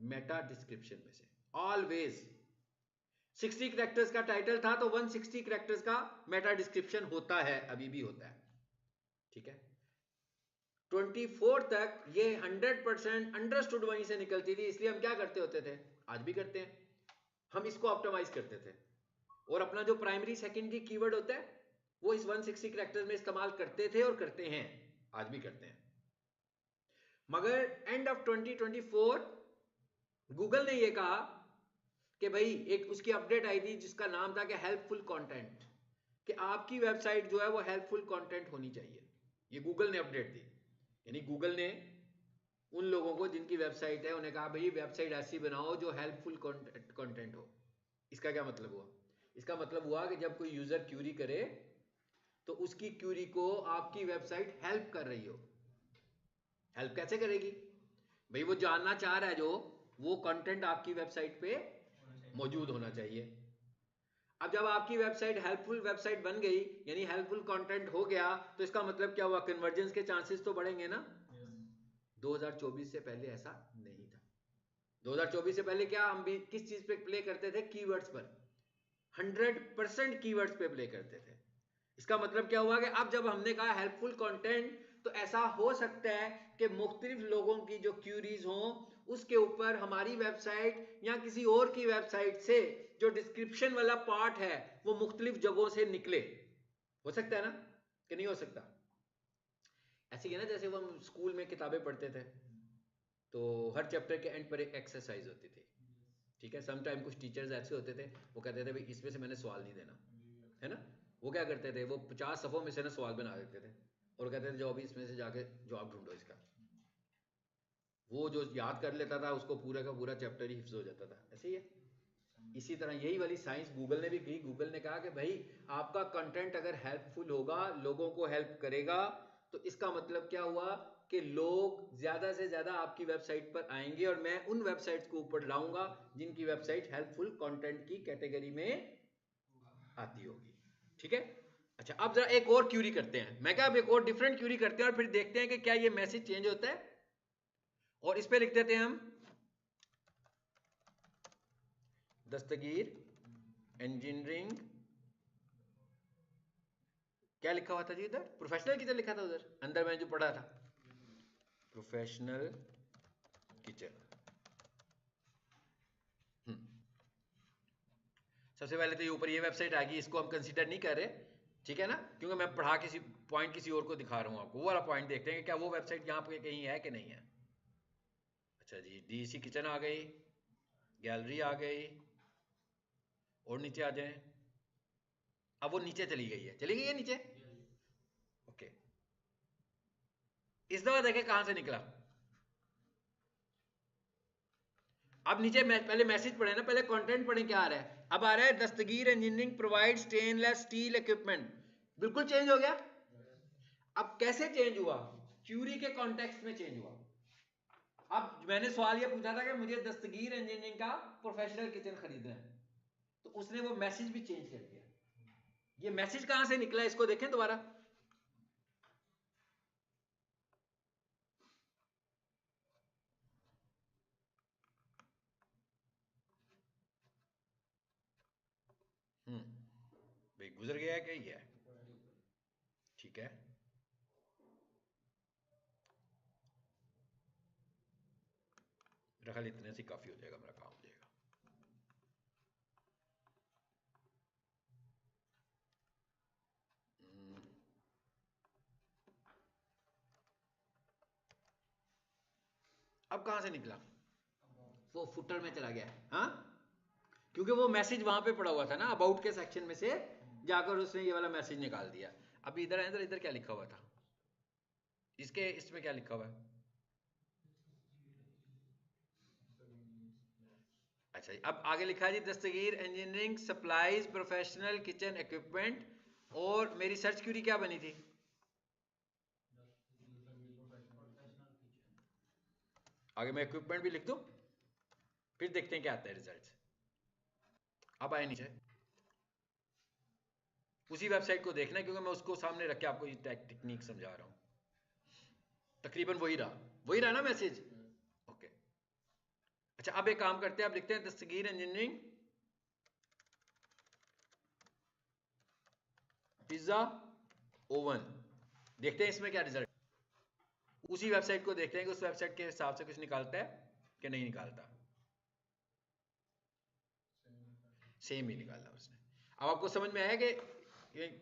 मेटा डिस्क्रिप्शन में से, ऑलवेज। 60 कैरेक्टर्स का टाइटल था तो 160 कैरेक्टर्स का मेटा डिस्क्रिप्शन होता है, अभी भी होता है, ठीक है? 24 तक ये 100% अंडरस्टूड वहीं से निकलती थी, इसलिए हम क्या करते होते थे, आज भी करते हैं, हम इसको ऑप्टिमाइज करते थे, और अपना जो प्राइमरी सेकेंडरी कीवर्ड होता है वो इस 160 कैरेक्टर्स में इस्तेमाल करते थे और करते हैं, आज भी करते हैं। मगर एंड ऑफ 2024 गूगल ने ये कहा कि भाई, एक उसकी अपडेट आई थी जिसका नाम था कि हेल्पफुल कंटेंट, कि आपकी वेबसाइट जो है वो हेल्पफुल कंटेंट होनी चाहिए। ये गूगल ने अपडेट दी, यानी गूगल ने उन लोगों को जिनकी वेबसाइट है उन्हें कहा भाई वेबसाइट ऐसी बनाओ जो हेल्पफुल कंटेंट हो। इसका क्या मतलब हुआ? इसका मतलब हुआ कि जब कोई यूजर क्यूरी करे तो उसकी क्यूरी को आपकी वेबसाइट हेल्प कर रही हो। हेल्प कैसे करेगी भाई? वो जानना चाह रहा है जो वो कंटेंट आपकी वेबसाइट पे मौजूद होना चाहिए। अब जब आपकी वेबसाइट हेल्पफुल वेबसाइट बन गई, यानी हेल्पफुल कंटेंट हो गया, तो इसका मतलब क्या हुआ? कन्वर्जेंस के चांसेस तो बढ़ेंगे ना। 2024 से पहले ऐसा नहीं था। 2024 से पहले क्या हम भी किस चीज पे प्ले करते थे? कीवर्ड्स पर। 100% कीवर्ड्स पे प्ले करते थे। इसका मतलब क्या हुआ कि अब जब हमने कहा हेल्पफुल कंटेंट, तो ऐसा हो सकता है कि मुख्तलिफ लोगों की जो क्यूरीज हों उसके ऊपर हमारी वेबसाइट या किसी और की वेबसाइट से जो डिस्क्रिप्शन वाला पार्ट है वो मुख्तलिफ जगहों से निकले। हो सकता है ना, कि नहीं हो सकता? ऐसे ही है ना, जैसे वो हम स्कूल में किताबें पढ़ते थे तो हर चैप्टर के एंड पर एक एक्सरसाइज होती थी, ठीक है? सम टाइम कुछ टीचर्स ऐसे होते थे, वो कहते थे भाई इसमें से मैंने सवाल नहीं देना, है ना? वो क्या करते थे, वो 50 सफ़ों में से ना सवाल बना देते थे और कहते थे जो अभी इसमें से जाके जवाब ढूंढो इसका। वो जो याद कर लेता था उसको पूरा का पूरा चैप्टर ही हिफ्ज हो जाता था। ऐसे ही है। इसी तरह यही वाली साइंस गूगल ने भी की। गूगल ने कहा कि भाई आपका कंटेंट अगर हेल्पफुल होगा, लोगों को हेल्प करेगा, तो इसका मतलब क्या हुआ कि लोग ज्यादा से ज्यादा आपकी वेबसाइट पर आएंगे और मैं उन वेबसाइट्स को ऊपर लाऊंगा जिनकी वेबसाइट हेल्पफुल कंटेंट की कैटेगरी में आती होगी, ठीक है? अच्छा, अब जरा एक और क्यूरी करते हैं। मैं क्या, अब एक और डिफरेंट क्यूरी करते हैं और फिर देखते हैं कि क्या ये मैसेज चेंज होता है। और इस पे लिख देते हैं हम दस्तगीर इंजीनियरिंग, क्या लिखा हुआ था जी इधर? प्रोफेशनल किचन लिखा था उधर अंदर, मैंने जो पढ़ा था प्रोफेशनल किचन। सबसे पहले तो ये ऊपर ये वेबसाइट आ गई, इसको हम कंसीडर नहीं कर रहे, ठीक है ना? क्योंकि मैं पढ़ा किसी पॉइंट किसी और को दिखा रहा हूँ आपको। वो वाला पॉइंट देखते हैं कि क्या वो वेबसाइट यहाँ पे कहीं है कि नहीं है। अच्छा जी, डीसी किचन आ गई, गैलरी आ गई, और नीचे आ जाएं। अब वो नीचे चली गई है नीचे। ओके, इस दफा देखें कहां से निकला। अब नीचे पहले मैसेज पढ़े ना, पहले कंटेंट पढ़े क्या आ रहा है। अब आ रहा है Dastgir engineering provide stainless steel equipment, बिल्कुल चेंज हो गया। अब कैसे चेंज हुआ, क्यूरी के कॉन्टेक्स्ट में चेंज हुआ। अब मैंने सवाल ये पूछा था कि मुझे दस्तगीर इंजीनियरिंग का प्रोफेशनल किचन खरीदना है, तो उसने वो मैसेज भी चेंज कर दिया। ये मैसेज कहां से निकला, इसको देखें दोबारा। भाई गुजर गया है क्या, ये है ठीक है। मेरा ख्याल इतने से काफी हो जाएगा, मेरा काम हो जाएगा। अब कहां से निकला, वो फुटर में चला गया। हाँ, क्योंकि वो मैसेज वहां पे पड़ा हुआ था ना, अबाउट के सेक्शन में से जाकर उसने ये वाला मैसेज निकाल दिया। अब इधर है, इधर क्या लिखा हुआ था, इसके इसमें क्या लिखा हुआ है। अच्छा जी, अब आगे लिखा है जी Dastgir engineering supplies professional kitchen equipment, और मेरी सर्च क्यूरी क्या बनी थी। आगे मैं इक्विपमेंट भी लिख दूं, फिर देखते हैं क्या आता है रिजल्ट। अब आए नीचे, उसी वेबसाइट को देखना है, क्योंकि मैं उसको सामने रख के आपको ये टेक्निक समझा रहा हूं। तकरीबन वही रहा ना मैसेज। ओके, अच्छा अब एक काम करते हैं, अब लिखते हैं दस्तगीर इंजीनियरिंग पिज्जा ओवन, देखते हैं इसमें क्या रिजल्ट। उसी वेबसाइट को देखते हैं कि उस वेबसाइट के हिसाब से कुछ निकालता है कि नहीं निकालता। सेम ही निकाला उसने। अब आपको समझ में आया कि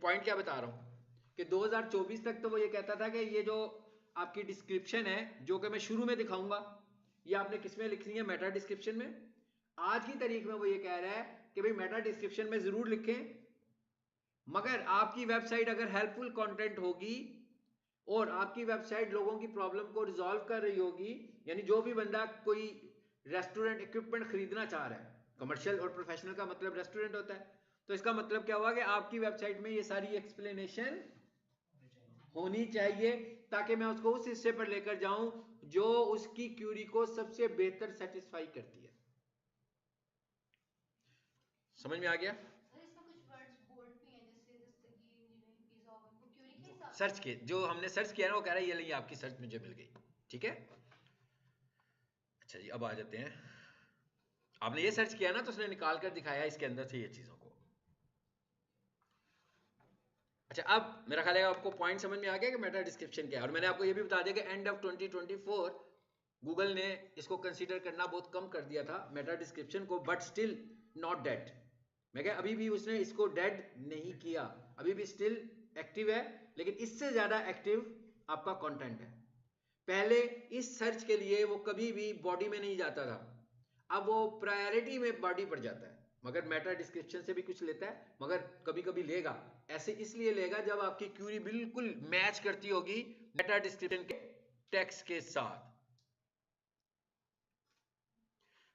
पॉइंट क्या बता रहा हूं, कि 2024 तक तो वो ये कहता था कि ये जो आपकी डिस्क्रिप्शन है, जो कि मैं शुरू में दिखाऊंगा, ये आपने किस में लिखनी है, मेटा डिस्क्रिप्शन में। आज की तारीख में वो ये कह रहा है कि भाई मेटा डिस्क्रिप्शन में जरूर लिखें, मगर आपकी वेबसाइट अगर हेल्पफुल कंटेंट होगी और आपकी वेबसाइट लोगों की प्रॉब्लम को रिजॉल्व कर रही होगी, यानी जो भी बंदा कोई रेस्टोरेंट इक्विपमेंट खरीदना चाह रहा है, कमर्शियल और प्रोफेशनल का मतलब रेस्टोरेंट होता है, तो इसका मतलब क्या हुआ कि आपकी वेबसाइट में ये सारी एक्सप्लेनेशन होनी चाहिए, ताकि मैं उसको उस हिस्से पर लेकर जाऊं जो उसकी क्यूरी को सबसे बेहतर सेटिस्फाई करती है। समझ में आ गया। सर्च के जो हमने सर्च किया ना, वो कह रहा है ये नहीं, आपकी सर्च मुझे मिल गई, ठीक है। अच्छा जी, अब आ जाते हैं, आपने ये सर्च किया ना तो उसने निकाल कर दिखाया इसके अंदर से ये चीजों को। अच्छा, अब मेरा ख्याल है आपको पॉइंट समझ में आ गया कि मेटा डिस्क्रिप्शन क्या है। और मैंने आपको ये भी बता दिया कि एंड ऑफ 2024 गूगल ने इसको कंसीडर करना बहुत कम कर दिया था मेटा डिस्क्रिप्शन को, बट स्टिल नॉट डेड। मैं कह अभी भी उसने इसको डेड नहीं किया, अभी भी स्टिल एक्टिव है, लेकिन इससे ज्यादा एक्टिव आपका कंटेंट है। पहले इस सर्च के लिए वो कभी भी बॉडी में नहीं जाता था, अब वो प्रायोरिटी में बॉडी पर जाता है, मगर मेटा डिस्क्रिप्शन से भी कुछ लेता है, मगर कभी कभी लेगा। ऐसे इसलिए लेगा जब आपकी क्यूरी बिल्कुल मैच करती होगी मेटा डिस्क्रिप्शन के टेक्स्ट के साथ।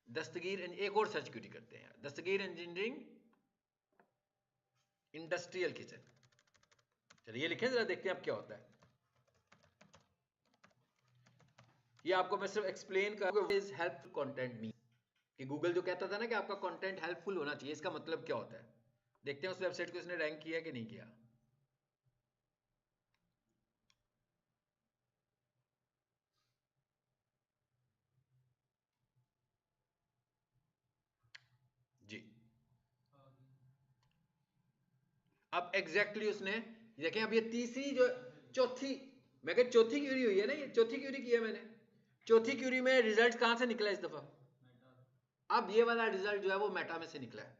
दस्तगीर, एक और सर्च क्यूरी करते हैं, दस्तगीर इंजीनियरिंग इंडस्ट्रियल किचन। चलिए ये लिखें जरा, देखते हैं अब क्या होता है। ये आपको मैं सिर्फ एक्सप्लेन करूंगा इज हेल्पफुल कंटेंट मीन, कि गूगल जो कहता था ना कि आपका कंटेंट हेल्पफुल होना चाहिए, इसका मतलब क्या होता है। देखते हैं उस वेबसाइट को इसने रैंक किया कि नहीं किया। जी, अब एग्जैक्टली उसने देखें, अब ये तीसरी जो चौथी, मैं कह चौथी क्यूरी हुई है ना, ये चौथी क्यूरी की है मैंने। चौथी क्यूरी में रिजल्ट कहां से निकला इस दफा, अब ये वाला रिजल्ट जो है वो मेटा में से निकला है।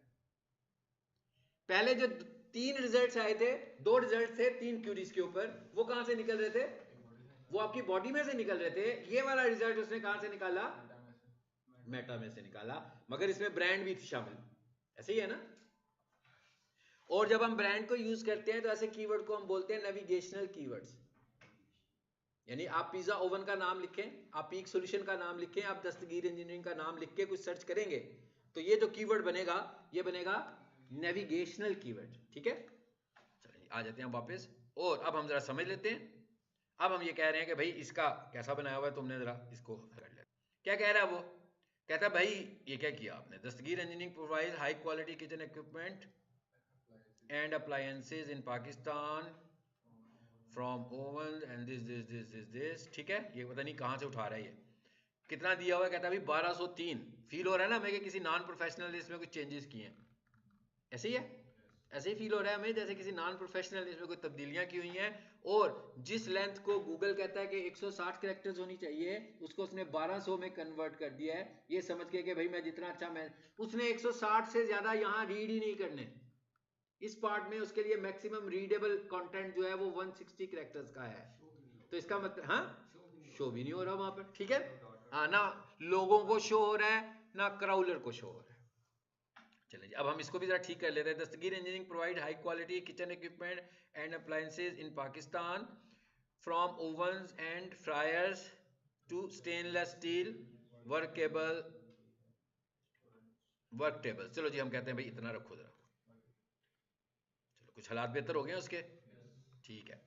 पहले जो 3 रिजल्ट्स आए थे, 2 रिजल्ट थे 3 क्यूरीज के ऊपर, वो कहां से निकल रहे थे, वो आपकी बॉडी में से निकल रहे थे। ये वाला रिजल्ट उसने कहां से निकाला, मेटा में से निकाला, मगर इसमें ब्रांड भी थी शामिल, ऐसे ही है ना। और जब हम ब्रांड को यूज करते हैं तो ऐसे कीवर्ड को हम बोलते हैं नेविगेशनल कीवर्ड्स। यानी आप पिज्जा ओवन का नाम लिखें, आप पीक सॉल्यूशन का नाम लिखें, आप दस्तगीर इंजीनियरिंग का नाम लिख के कुछ सर्च करेंगे तो ये जो कीवर्ड बनेगा ये बनेगा नेविगेशनल कीवर्ड, ठीक है। चलिए आ जाते हैं हम वापस, और अब हम जरा समझ लेते हैं। अब हम ये कह रहे हैं कि भाई इसका कैसा बनाया हुआ है, तुमने जरा इसको कर लिया। क्या कह रहा है वो, कहता है भाई ये क्या किया आपने, Dastgir engineering provide high quality kitchen equipment and appliances in Pakistan from oven and this, ठीक है। ये पता नहीं कहाँ से उठा रहा है, ये कितना दिया हुआ है, कहता है भाई 1203। फील हो रहा है ना हमें कि किसी नॉन प्रोफेशनल ने इसमें कुछ चेंजेस किए हैं, ऐसे ही है, ऐसे ही फील हो रहा है हमें जैसे किसी नॉन प्रोफेशनल ने इसमें कोई तब्दीलियां की हुई हैं। और जिस लेंथ को गूगल कहता है कि 160 कैरेक्टर्स होनी चाहिए, उसको उसने 1200 में कन्वर्ट कर दिया है, ये समझ के कि भाई मैं जितना अच्छा, मैं उसने 160 से ज्यादा यहाँ रीड ही नहीं करने इस पार्ट में, उसके लिए मैक्सिमम रीडेबल कंटेंट जो है वो 160 कैरेक्टर्स का है। तो इसका मतलब हाँ, शो भी नहीं हो रहा वहां पर, ठीक है। हाँ, ना लोगों को शो हो रहा है ना क्राउलर को शो हो रहा है। चलिए जी, अब हम इसको भी जरा ठीक कर लेते हैं। Dastgir engineering provide high quality kitchen equipment and appliances in Pakistan from ovens and fryers to stainless steel workable work table. चलो जी, हम कहते हैं भाई इतना रखो जरा, चलो कुछ हालात बेहतर हो गए उसके, ठीक है।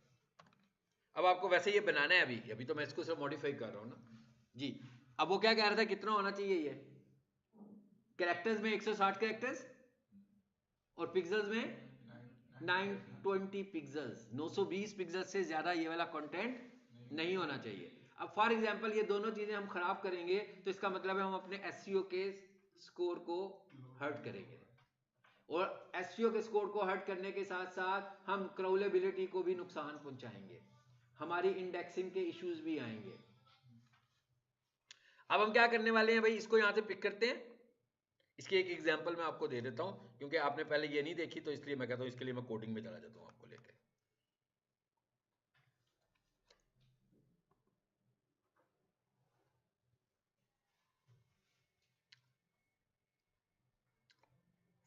अब आपको वैसे ये बनाना है, अभी अभी तो मैं इसको सिर्फ मॉडिफाई कर रहा हूँ ना जी। अब वो क्या कह रहा था, कितना होना चाहिए ये कैरेक्टर्स में, 160 कैरेक्टर्स, और पिक्सल्स में 920 पिक्सल्स, 920 पिक्सल्स से ज्यादा ये वाला कंटेंट नहीं होना चाहिए। अब फॉर एग्जांपल ये दोनों चीजें हम खराब करेंगे तो इसका मतलब है हम अपने एसईओ के स्कोर को हर्ट करेंगे, और एसईओ के स्कोर को हर्ट करने के साथ साथ हम क्राउलेबिलिटी को भी नुकसान पहुंचाएंगे, हमारी इंडेक्सिंग के इश्यूज भी आएंगे। अब हम क्या करने वाले हैं भाई, इसको यहां से पिक करते हैं। इसकी एक एग्जांपल मैं आपको दे देता हूं, क्योंकि आपने पहले ये नहीं देखी तो इसलिए मैं कहता हूं इसके लिए मैं कोडिंग में चला जाता हूं आपको लेकर।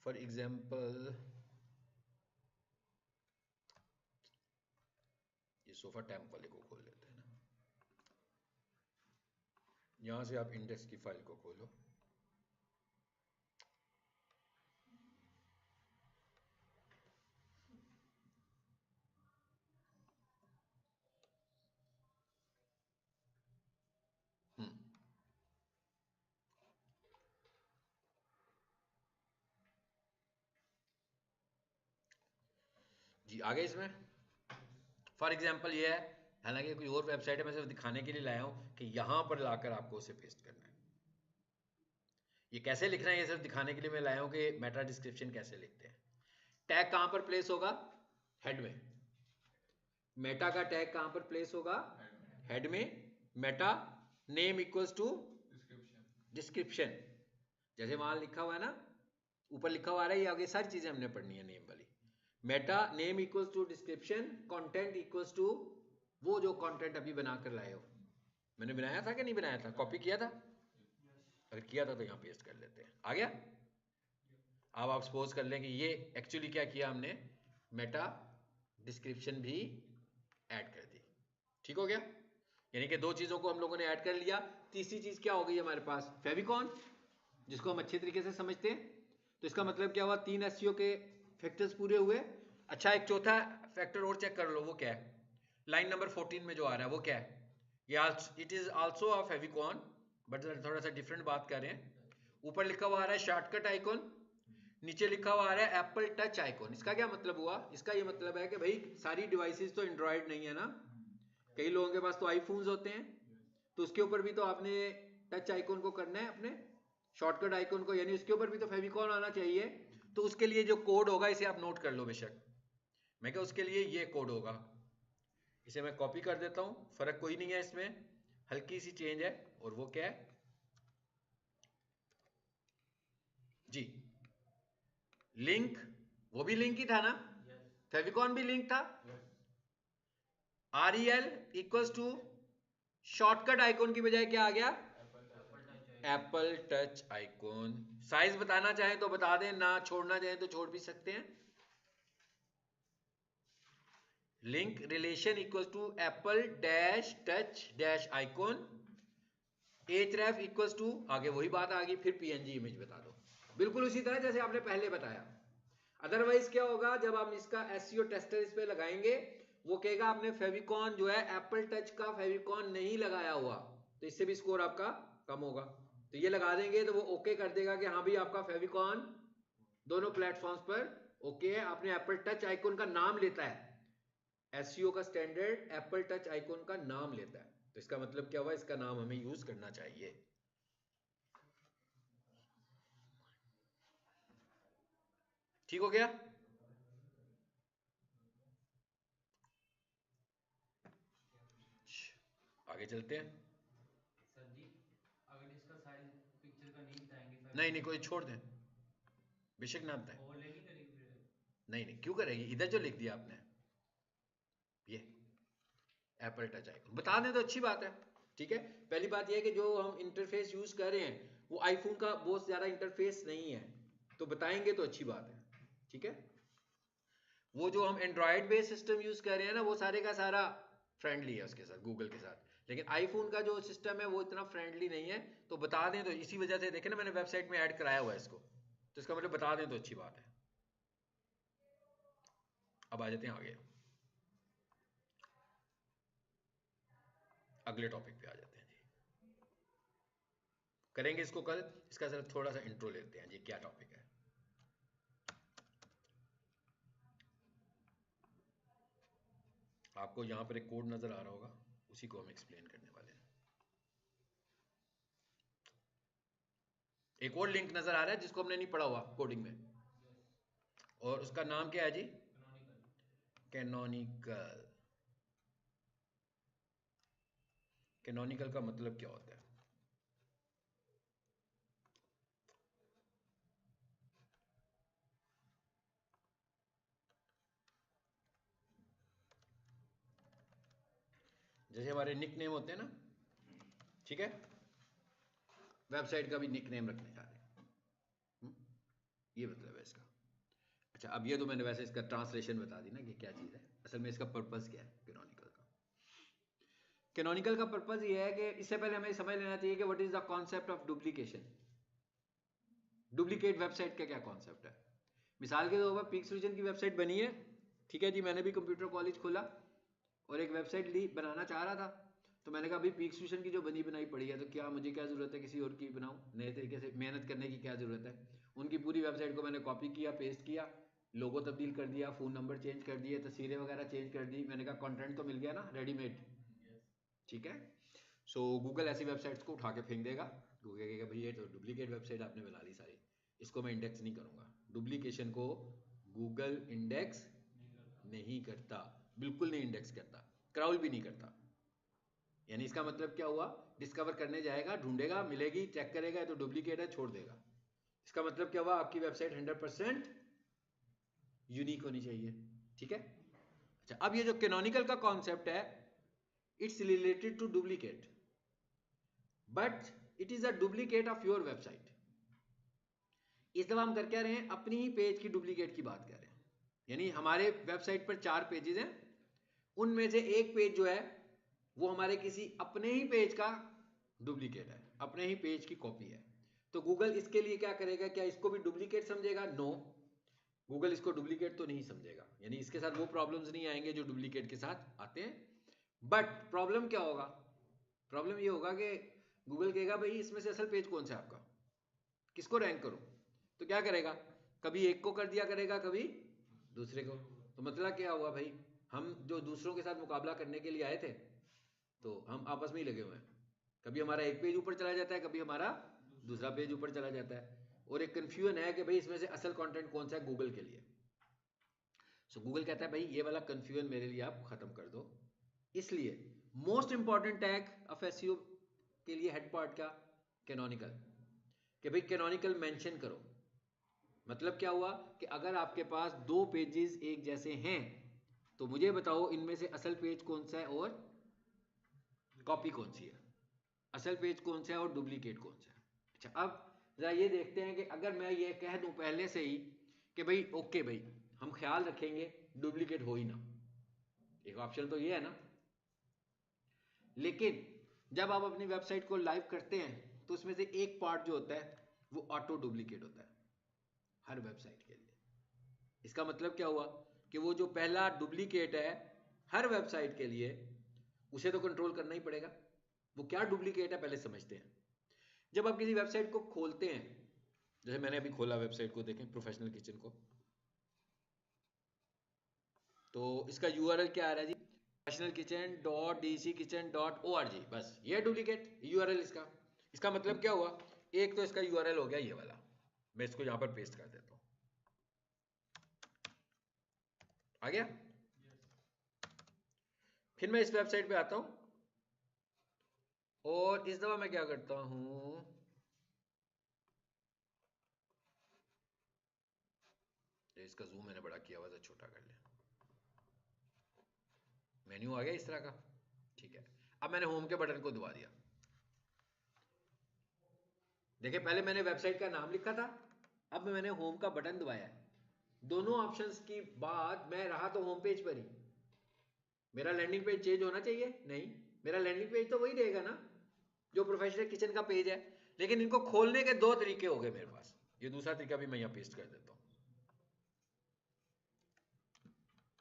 फॉर एग्जांपल ये सोफा टैम्प वाले को खोल लेते हैं ना, यहां से आप इंडेक्स की फाइल को खोलो। जी आ गए इसमें। फॉर एग्जांपल ये है, हालांकि कोई और वेबसाइट है, मैं सिर्फ दिखाने के लिए लाया हूं कि यहां पर लाकर आपको उसे पेस्ट करना है। ये कैसे लिखना है ये सिर्फ दिखाने के लिए मैं लाया हूं कि मेटा डिस्क्रिप्शन कैसे लिखते हैं। टैग कहां पर प्लेस होगा, हेड में। मेटा का टैग कहां पर प्लेस होगा, हेड में। Meta name equals to description, जैसे वहां लिखा हुआ है ना, ऊपर लिखा हुआ आ रहा है, ये आगे सारी चीजें हमने पढ़नी है नेम वाली। Meta name equals to description, content equals to वो जो कंटेंट अभी बनाकर लाए हो। मैंने बनाया था कि नहीं बनाया था, कॉपी किया था, अगर किया था तो यहाँ पेस्ट कर लेते हैं, आ गया। अब आप सपोज कर लें कि ये एक्चुअली क्या किया हमने, मेटा डिस्क्रिप्शन भी ऐड कर दी, ठीक हो गया। यानी कि दो चीजों को हम लोगों ने ऐड कर लिया। तीसरी चीज क्या हो गई हमारे पास, फेविकॉन, जिसको हम अच्छे तरीके से समझते हैं। तो इसका मतलब क्या हुआ, 3 एसईओ के फैक्टर्स पूरे हुए। अच्छा, एक चौथा फैक्टर और चेक कर लो, वो क्या है, लाइन नंबर 14 में जो आ रहा है वो क्या है, ये it is also a favicon, but थोड़ा सा डिफरेंट बात कर रहे हैं। ऊपर लिखा हुआ आ रहा है शॉर्टकट आइकॉन, नीचे लिखा हुआ आ रहा है एप्पल टच आइकॉन। इसका क्या मतलब हुआ, इसका ये मतलब है कि भाई सारी डिवाइसेस तो एंड्रॉयड नहीं है ना, कई लोगों के पास तो आईफोन्स होते हैं, तो उसके ऊपर भी तो आपने टच आइकॉन को करना है, अपने शॉर्टकट आइकॉन को, यानी उसके ऊपर भी तो फेविकॉन आना चाहिए। तो उसके लिए जो कोड होगा इसे आप नोट कर लो बेशक, मैं क्या उसके लिए ये कोड होगा, इसे मैं कॉपी कर देता हूं, फर्क कोई नहीं है इसमें, हल्की सी चेंज है, और वो क्या है जी, लिंक, वो भी लिंक ही था ना, फेविकॉन भी लिंक था। REL equals to shortcut icon की बजाय क्या आ गया, एप्पल टच आइकॉन। साइज बताना चाहें तो बता दें, ना छोड़ना चाहें तो छोड़ भी सकते हैं। Link relation equal to apple dash touch dash icon, href equal to, आगे वही बात आ गई, फिर png इमेज बता दो, बिल्कुल उसी तरह जैसे आपने पहले बताया। अदरवाइज क्या होगा, जब आप इसका एसईओ टेस्टर इस पे लगाएंगे, वो कहेगा आपने फेविकॉन जो है एप्पल टच का फेविकॉन नहीं लगाया हुआ, तो इससे भी स्कोर आपका कम होगा। तो ये लगा देंगे तो वो ओके कर देगा कि हाँ भाई आपका फेविकॉन दोनों प्लेटफॉर्म्स पर ओके है। आपने एप्पल टच आइकॉन का नाम लेता है, एसईओ का स्टैंडर्ड एप्पल टच आइकॉन का नाम लेता है, तो इसका मतलब क्या हुआ, इसका नाम हमें यूज करना चाहिए। ठीक हो गया। आगे चलते हैं। सर जी, अगर इसका साइज पिक्चर का नहीं बताएंगे नहीं कोई छोड़ दें, बेशक ना बताएं। ओवरले नहीं करेगी फिर? नहीं क्यों करेगी, इधर जो लिख दिया आपने ये एप्पल टच आइकॉन बता दें तो अच्छी बात है। ठीक है, पहली बात यह है कि जो हम इंटरफेस यूज कर रहे हैं वो आईफोन का बहुत ज्यादा इंटरफेस नहीं है, तो बताएंगे तो अच्छी बात है। ठीक है, वो जो हम एंड्रॉयड बेस्ड सिस्टम यूज कर रहे हैं ना, वो सारे का सारा फ्रेंडली है उसके साथ, गूगल के साथ, लेकिन आईफोन का जो सिस्टम है वो इतना फ्रेंडली नहीं है, तो बता दें तो इसी वजह से देखें ना, मैंने वेबसाइट में ऐड कराया हुआ है इसको, तो इसका मतलब बता दें तो अच्छी बात है। अब आ जाते हैं आगे, अगले टॉपिक पे आ जाते हैं जी, करेंगे इसको कल। इसका सिर्फ थोड़ा सा इंट्रो लेते हैं जी, क्या टॉपिक है। आपको यहां पर एक कोड नजर आ रहा होगा, उसी को हम एक्सप्लेन करने वाले हैं। एक और लिंक नजर आ रहा है जिसको हमने नहीं पढ़ा हुआ कोडिंग में, और उसका नाम क्या है जी, कैनोनिकल। कैनोनिकल का मतलब क्या होता है? जैसे हमारे निक नेम होते हैं ना, ठीक है, वेबसाइट का भी निक नेम रखने जा रहे हैं। ये मतलब है इसका। अच्छा, अब ये तो मैंने वैसे इसका ट्रांसलेशन बता दी ना कि क्या चीज़ है, असल में इसका पर्पस क्या है कैनोनिकल का। कैनोनिकल का पर्पस ये है कि इससे पहले हमें समझ लेना चाहिए कि what is the concept of duplication. Duplicate website का क्या कॉन्सेप्ट है। मिसाल के तौर पर पीक्स रीजन की वेबसाइट बनी है, ठीक है जी, मैंने भी कंप्यूटर कॉलेज खोला और एक वेबसाइट ली, बनाना चाह रहा था, तो मैंने कहा भाई पीक्स रीजन की जो बनी बनाई पड़ी है, तो क्या मुझे क्या ज़रूरत है किसी और की बनाऊँ, नए तरीके से मेहनत करने की क्या ज़रूरत है। उनकी पूरी वेबसाइट को मैंने कॉपी किया, पेस्ट किया, लोगो तब्दील कर दिया, फ़ोन नंबर चेंज कर दिए, तस्वीरें वगैरह चेंज कर दी, मैंने कहा कंटेंट तो मिल गया ना रेडीमेड। ठीक है, सो गूगल ऐसी वेबसाइट्स को उठा के फेंक देगा, गूगल कहेगा भाई ये तो डुप्लीकेट वेबसाइट आपने बना ली सारी, इसको मैं इंडेक्स नहीं करूँगा। डुप्लीकेशन को गूगल इंडेक्स नहीं करता, बिल्कुल नहीं इंडेक्स करता, क्राउल भी नहीं करता। यानी इसका मतलब क्या हुआ, डिस्कवर करने जाएगा, ढूंढेगा, मिलेगी, चेक करेगा तो डुप्लीकेट है, छोड़ देगा। इसका मतलब क्या हुआ, आपकी वेबसाइट 100% यूनिक होनी चाहिए। ठीक है, अच्छा, अब ये जो कैनोनिकल का कॉन्सेप्ट है, it's related to duplicate, but it is a duplicate of your website. इस दफा हम कर क्या रहे हैं, अपनी ही पेज की डुप्लीकेट की बात कर रहे हैं। यानी हमारे वेबसाइट पर 4 पेजेस हैं, उनमें से एक पेज जो है वो हमारे किसी अपने ही पेज का डुप्लीकेट है, अपने ही पेज की कॉपी है। तो गूगल इसके लिए क्या करेगा, क्या इसको भी डुप्लीकेट समझेगा? नो, गूगल इसको डुप्लीकेट तो नहीं समझेगा, यानी इसके साथ वो प्रॉब्लम्स नहीं आएंगे जो डुप्लीकेट के साथ आते हैं। बट प्रॉब्लम क्या होगा, प्रॉब्लम ये होगा कि गूगल कहेगा भाई इसमें से असल पेज कौन सा है आपका, किसको रैंक करूं, तो क्या करेगा, कभी एक को कर दिया करेगा, कभी दूसरे को। तो मतलब क्या हुआ भाई, हम जो दूसरों के साथ मुकाबला करने के लिए आए थे, तो हम आपस में ही लगे हुए हैं, कभी हमारा एक पेज ऊपर चला जाता है, कभी हमारा दूसरा पेज ऊपर चला जाता है, और एक कंफ्यूजन है कि भाई इसमें से असल कंटेंट कौन सा है गूगल के लिए। सो गूगल कहता है भाई ये वाला कंफ्यूजन मेरे लिए आप खत्म कर दो, इसलिए most important tag of SEO के लिए हेड पार्ट का कैनोनिकल, कि भाई कैनोनिकल मेंशन करो। मतलब क्या हुआ कि अगर आपके पास 2 पेजेस एक जैसे हैं, तो मुझे बताओ इनमें से असल पेज कौन सा है और कॉपी कौन सी है, असल पेज कौन सा है और डुप्लीकेट कौन सा है। अच्छा, अब जरा ये देखते हैं कि अगर मैं ये कह दूं पहले से ही कि भाई ओके भाई हम ख्याल रखेंगे डुप्लीकेट हो ही ना, एक ऑप्शन तो ये है ना। लेकिन जब आप अपनी वेबसाइट को लाइव करते हैं तो उसमें से एक पार्ट जो होता है वो ऑटो डुप्लीकेट होता है हर वेबसाइट के लिए। इसका मतलब क्या हुआ कि वो जो पहला डुप्लीकेट है हर वेबसाइट के लिए उसे तो कंट्रोल करना ही पड़ेगा। वो क्या डुप्लीकेट है पहले समझते हैं। जब आप किसी वेबसाइट को खोलते हैं, जैसे मैंने अभी खोला वेबसाइट को, देखें प्रोफेशनल किचन को, तो इसका यूआरएल क्या आ रहा है जी, professionalkitchen.dckitchen.org, बस ये डुप्लीकेट यूआरएल इसका। इसका मतलब क्या हुआ, एक तो इसका यूआरएल हो गया ये वाला, मैं इसको यहां पर पेस्ट कर देता हूं, आ गया। फिर मैं इस वेबसाइट पे आता हूं और इस दफा मैं क्या करता हूं, इसका जूम मैंने बड़ा किया हुआ था, छोटा कर लिया, मेन्यू आ गया इस तरह का, ठीक है। अब मैंने होम के बटन को दबा दिया, देखिए पहले मैंने वेबसाइट का नाम लिखा था, अब मैंने होम का बटन दबाया है। दोनों ऑप्शंस की बाद मैं रहा तो होम पेज पर ही। मेरा लैंडिंग पेज चेंज होना चाहिए नहीं, मेरा लैंडिंग पेज तो वही रहेगा ना जो प्रोफेशनल किचन का पेज है। लेकिन इनको खोलने के दो तरीके हो गए मेरे पास, ये दूसरा तरीका भी मैं यहाँ पेस्ट कर देता हूँ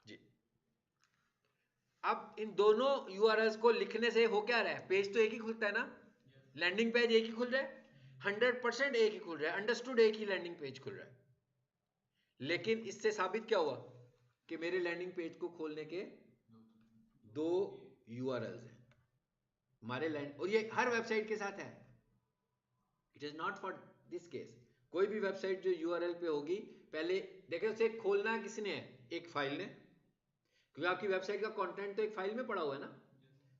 जी। अब इन दोनों यूआरएल्स को लिखने से हो क्या रहा है, पेज तो एक ही खुलता है ना, लैंडिंग पेज एक ही खुल रहा है, 100% एक ही खुल रहा है, अंडरस्टूड, एक ही लैंडिंग पेज खुल रहा है। लेकिन इससे साबित क्या हुआ कि मेरे लैंडिंग पेज को खोलने के दो यूआरएल्स हैं हमारे लैंड, और ये हर वेबसाइट के साथ है, it is not for this case. कोई भी वेबसाइट जो यूआरएल पे होगी, पहले देखें उसे खोलना किसने है, एक फाइल ने, क्योंकि आपकी वेबसाइट का कंटेंट तो एक फाइल में पड़ा हुआ है ना,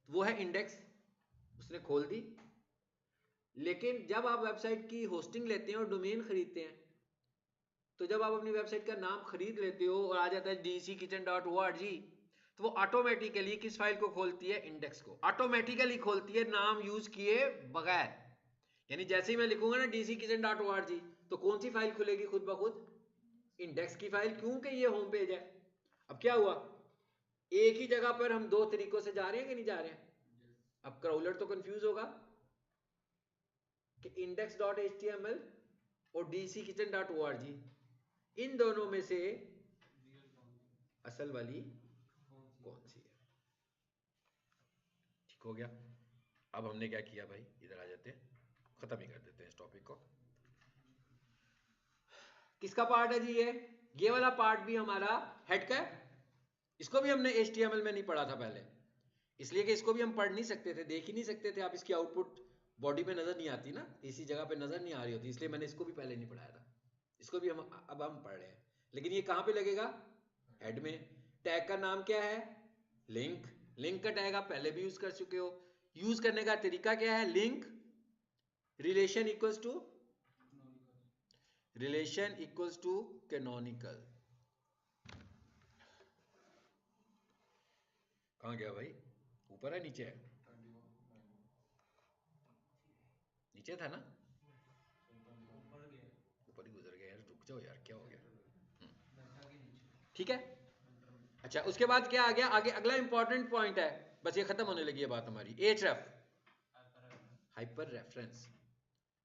वो है इंडेक्स, उसने खोल दी। लेकिन जब आप वेबसाइट की होस्टिंग लेते हैं और डोमेन खरीदते हैं, तो जब आप अपनी वेबसाइट का नाम खरीद लेते हो और आ जाता है dckitchen.org, तो वो ऑटोमेटिकली किस फाइल को खोलती है, इंडेक्स को ऑटोमेटिकली खोलती है, नाम यूज किए बगैर। यानी जैसे ही मैं लिखूंगा ना dckitchen.org, तो कौन सी फाइल खुलेगी खुद ब खुद, इंडेक्स की फाइल, क्योंकि ये होम पेज है। अब क्या हुआ, एक ही जगह पर हम दो तरीकों से जा रहे हैं कि नहीं जा रहे हैं। अब क्राउलर तो कंफ्यूज होगा कि index.html और dckitchen.org, इन दोनों में से असल वाली कौन सी है। ठीक हो गया। अब हमने क्या किया भाई, इधर आ जाते हैं, खत्म ही कर देते हैं इस टॉपिक को। किसका पार्ट है जी ये वाला पार्ट भी हमारा हेड का है। इसको भी हमने HTML में नहीं पढ़ा था पहले, इसलिए कि इसको भी हम पढ़ नहीं सकते थे, देख ही नहीं सकते थे, आप इसकी आउटपुट बॉडी में नजर नहीं आती ना, इसी जगह पे नजर नहीं आ रही होती, इसलिए मैंने इसको भी पहले नहीं पढ़ाया था। इसको भी हम अब हम पढ़ रहे हैं, लेकिन ये कहां पे लगेगा, हेड में। टैग का नाम क्या है, लिंक। लिंक का टैग आप पहले भी यूज कर चुके हो। यूज करने का तरीका क्या है, link relation equals to, relation equals to canonical. कहां गया भाई, ऊपर है नीचे है, नीचे था ना, ऊपर ही गुजर गया यार, रुक जाओ यार, क्या हो गया। ठीक है। अच्छा उसके बाद क्या आ गया आगे, अगला इंपॉर्टेंट पॉइंट है, बस ये खत्म होने लगी है बात हमारी, href, हाइपर रेफरेंस।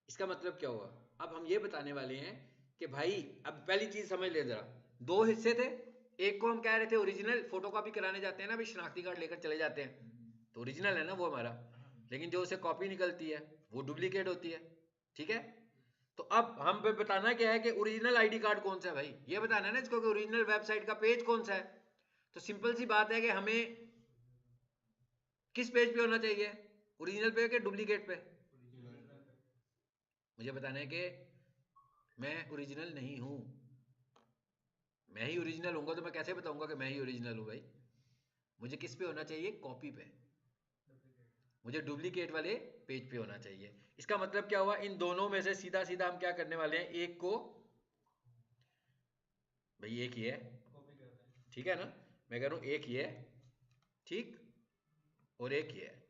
इसका मतलब क्या हुआ, अब हम ये बताने वाले हैं कि भाई अब पहली चीज समझ ले जरा, दो हिस्से थे, एक को हम कह रहे थे ओरिजिनल, फोटोकॉपी कराने जाते हैं ना भाई, शनाख्ती कार्ड लेकर चले जाते हैं, तो ओरिजिनल है ना वो हमारा, लेकिन जो उसे कॉपी निकलती है वो डुप्लीकेट होती है। ठीक है, तो अब हम पे बताना क्या है कि ओरिजिनल आईडी कार्ड कौन सा है भाई, ये बताना है ना इसको कि ओरिजिनल वेबसाइट का पेज कौन सा है। तो सिंपल सी बात है कि हमें किस पेज पे होना चाहिए, ओरिजिनल पे कि डुप्लीकेट पे। मुझे बताना है कि मैं ओरिजिनल नहीं हूं, मैं ही ओरिजिनल होऊंगा तो मैं कैसे बताऊंगा कि मैं ही ओरिजिनल हूं भाई। मुझे किस पे होना चाहिए, कॉपी पे, मुझे डुप्लीकेट वाले पेज पे होना चाहिए। इसका मतलब क्या हुआ, इन दोनों में से सीधा सीधा हम क्या करने वाले हैं, एक को भाई एक ही है, ठीक है ना, मैं कह रहा हूं एक ही है, ठीक, और एक ही है,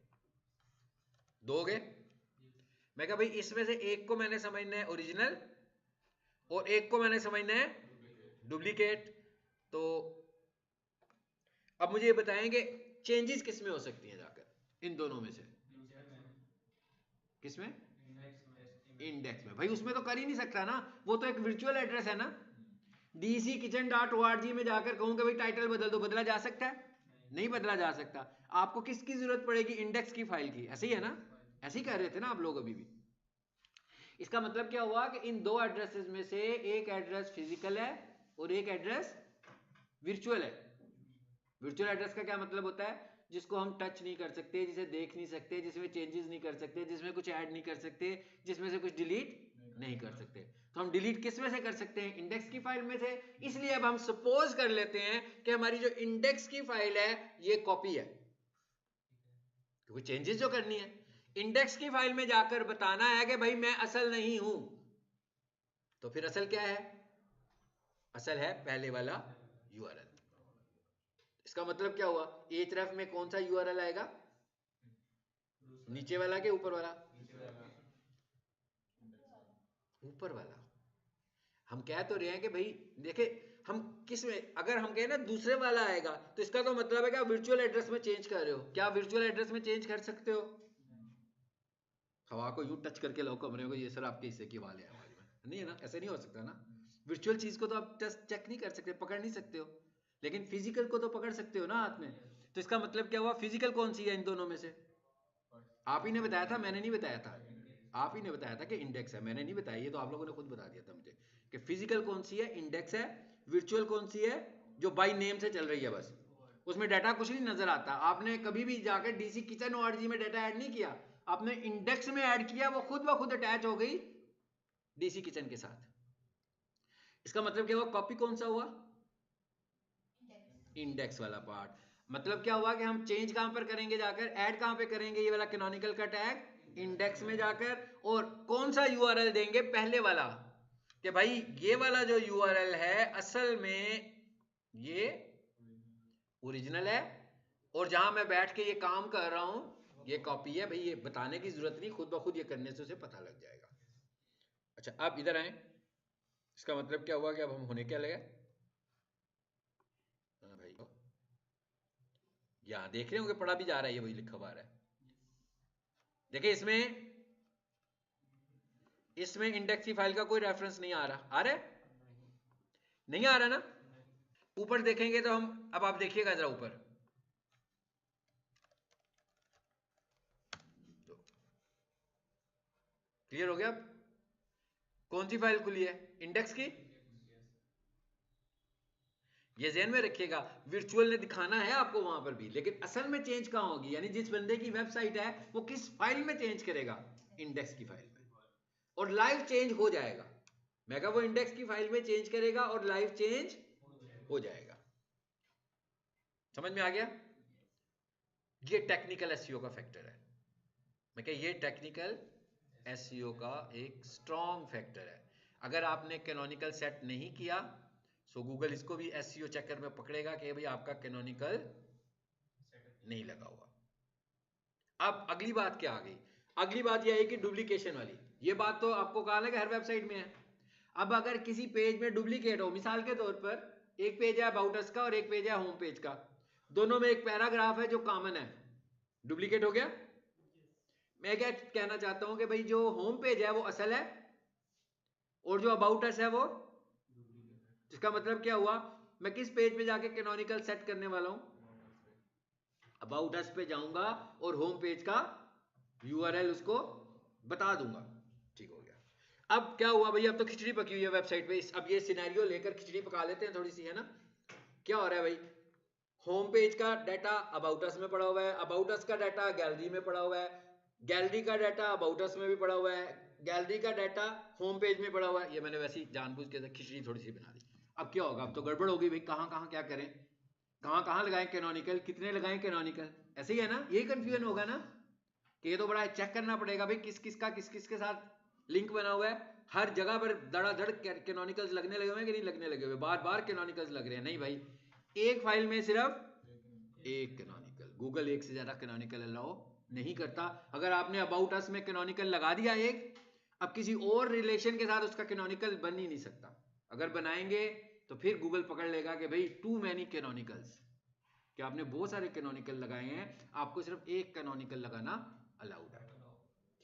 दो हो गए। मैं कहा भाई इसमें से एक को मैंने समझना है ओरिजिनल और एक को मैंने समझना है डुप्लीकेट। तो अब मुझे ये बताएंगे चेंजेस किस में हो सकती हैं जाकर इन दोनों में से, किसमें? इंडेक्स में। भाई उसमें तो कर ही नहीं सकता ना, वो तो एक वर्चुअल एड्रेस है ना। dckitchen.org में जाकर कहूं कि भाई टाइटल बदल दो, बदला जा सकता है? नहीं बदला जा सकता। आपको किसकी जरूरत पड़ेगी? इंडेक्स की फाइल की। ऐसे ही है ना, ऐसे ही कह रहे थे ना आप लोग अभी भी। इसका मतलब क्या हुआ कि इन दो एड्रेसेस में से एक एड्रेस फिजिकल है और एक एड्रेस वर्चुअल है। वर्चुअल एड्रेस का क्या मतलब होता है? जिसको हम टच नहीं कर सकते, जिसे देख नहीं सकते, जिसमें चेंजेस नहीं कर सकते, जिसमें कुछ ऐड नहीं कर सकते, जिसमें से कुछ डिलीट नहीं कर सकते। तो हम डिलीट किस में से कर सकते हैं? इंडेक्स की फाइल में से। इसलिए अब हम सपोज कर लेते हैं कि हमारी जो इंडेक्स की फाइल है ये कॉपी है, क्योंकि चेंजेस जो करनी है। इंडेक्स की फाइल में जाकर बताना है कि भाई मैं असल नहीं हूं, तो फिर असल क्या है? असल है पहले वाला यूआरएल। इसका मतलब क्या हुआ? href में कौन सा यूआरएल आएगा? नीचे वाला के ऊपर वाला? ऊपर वाला। हम कह तो रहे हैं कि भाई देखे हम किस में, अगर हम कहें ना दूसरे वाला आएगा तो इसका तो मतलब है कि आप वर्चुअल एड्रेस में चेंज कर रहे हो। क्या वर्चुअल एड्रेस में चेंज कर सकते हो? हवा को यूं टच करके लो कमरे को, ये सर आपके हिस्से की वाल है हमारी में, नहीं है ना, ऐसे नहीं हो सकता ना। वर्चुअल चीज को तो आप टेस्ट चेक नहीं कर सकते, पकड़ नहीं सकते हो, लेकिन फिजिकल को तो पकड़ सकते हो ना हाथ में। तो इसका मतलब क्या हुआ? फिजिकल कौन सी है इन दोनों में से? आप ही ने बताया था, मैंने नहीं बताया था। आप ही ने बताया था कि इंडेक्स है, मैंने नहीं बताया, ये तो आप लोगों ने खुद बता दिया था मुझे कि फिजिकल कौन सी है, इंडेक्स है। वर्चुअल कौन सी है? जो बाय नेम से चल रही है बस, उसमें डाटा कुछ नहीं नजर आता। आपने कभी भी जाकर डीसी किचन ORG में डाटा ऐड नहीं किया, आपने इंडेक्स में ऐड किया, वो खुद ब खुद अटैच हो गई डीसी किचन के साथ। इसका मतलब क्या हुआ? कॉपी कौन सा हुआ? इंडेक्स वाला पार्ट। मतलब क्या हुआ कि हम चेंज कहां पर करेंगे जाकर, ऐड कहां पे करेंगे? ये वाला कैनोनिकल का टैग इंडेक्स में जाकर। और कौन सा यूआरएल देंगे? पहले वाला, कि भाई ये वाला जो यूआरएल है असल में ये ओरिजिनल है, और जहां मैं बैठ के ये काम कर रहा हूं ये कॉपी है। भाई ये बताने की जरूरत नहीं, खुद ब खुद ये करने से उसे पता लग जाएगा। अच्छा आप इधर आए, इसका मतलब क्या हुआ कि अब हम होने क्या लगे? हाँ भाई यहाँ देख रहे होंगे पढ़ा भी जा रहा है, ये वही लिखा हुआ है। देखिए इसमें इंडेक्स की फाइल का कोई रेफरेंस नहीं आ रहा। आ रहा है? नहीं आ रहा ना। ऊपर देखेंगे तो हम, अब आप देखिएगा जरा ऊपर, क्लियर हो गया? अब कौन सी फाइल खुली है? इंडेक्स की। ये ध्यान में रखिएगा, वर्चुअल ने दिखाना है आपको वहां पर भी, लेकिन असल में चेंज कहां होगी? यानी जिस बंदे की वेबसाइट है वो किस फाइल में चेंज करेगा? इंडेक्स की फाइल में। और लाइव चेंज हो जाएगा। मैं कहा वो इंडेक्स की फाइल में चेंज करेगा और लाइव चेंज हो जाएगा। समझ में आ गया? ये टेक्निकल एसईओ का फैक्टर है। मैं कहा ये टेक्निकल एसईओ का एक स्ट्रॉन्ग फैक्टर है। अगर आपने कैनोनिकल सेट नहीं किया सो गूगल इसको भी एसईओ चक्कर में पकड़ेगा कि भाई आपका कैनोनिकल नहीं लगा हुआ। अब अगली बात क्या आ गई? अगली बात यह है कि डुप्लीकेशन वाली। ये बात तो आपको कहा ना कि हर वेबसाइट में है। अब अगर किसी पेज में डुप्लीकेट हो, मिसाल के तौर पर एक पेज है अबाउट अस का और एक पेज है होम पेज का, दोनों में एक पैराग्राफ है जो कॉमन है, डुप्लीकेट हो गया। मैं क्या कहना चाहता हूं कि भाई जो होम पेज है वो असल है और जो अबाउट अस है वो, इसका मतलब क्या हुआ? मैं किस पेज पे जाके कैनोनिकल सेट करने वाला हूं? अबाउट अस पे जाऊंगा और होम पेज का यूआरएल उसको बता दूंगा। ठीक हो गया। अब क्या हुआ भाई? अब तो खिचड़ी पकी हुई है वेबसाइट पे। अब ये सिनेरियो लेकर खिचड़ी पका लेते हैं थोड़ी सी, है ना। क्या हो रहा है भाई? होम पेज का डाटा अबाउट अस में पड़ा हुआ है, अबाउट अस का डाटा गैलरी में पड़ा हुआ है, गैलरी का डाटा अबाउट अस में भी पड़ा हुआ है, गैलरी का डाटा होम पेज में पड़ा हुआ है। ये मैंने वैसे ही जानबूझ के खिचड़ी थोड़ी सी बना दी। अब क्या होगा? अब तो गड़बड़ होगी भाई, कहां कहां क्या करें, कहां कहां लगाएं कैनोनिकल, कितने लगाएं कैनोनिकल, ऐसे ही है ना। यही कंफ्यूजन होगा ना कि ये तो बड़ा चेक करना पड़ेगा भाई किस किस के साथ लिंक बना हुआ है। हर जगह पर धड़ाधड़ कैनोनिकल्स लगने लगे हुए हैं कि नहीं लगने लगे हुए? बार बार कैनोनिकल्स लग रहे हैं? नहीं भाई, एक फाइल में सिर्फ एक कैनोनिकल। गूगल एक से ज्यादा कैनोनिकल अलाउ नहीं करता। अगर आपने अबाउट अस में कैनोनिकल लगा दिया एक, अब किसी और रिलेशन के साथ उसका कैनोनिकल बन ही नहीं सकता। अगर बनाएंगे तो फिर गूगल पकड़ लेगा कि भाई टू मैनी कैनोनिकल्स, कि आपने बहुत सारे कैनोनिकल लगाए हैं, आपको सिर्फ एक कैनोनिकल लगाना अलाउड है।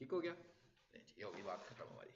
ठीक हो गया? ये होगी बात खत्म हमारी।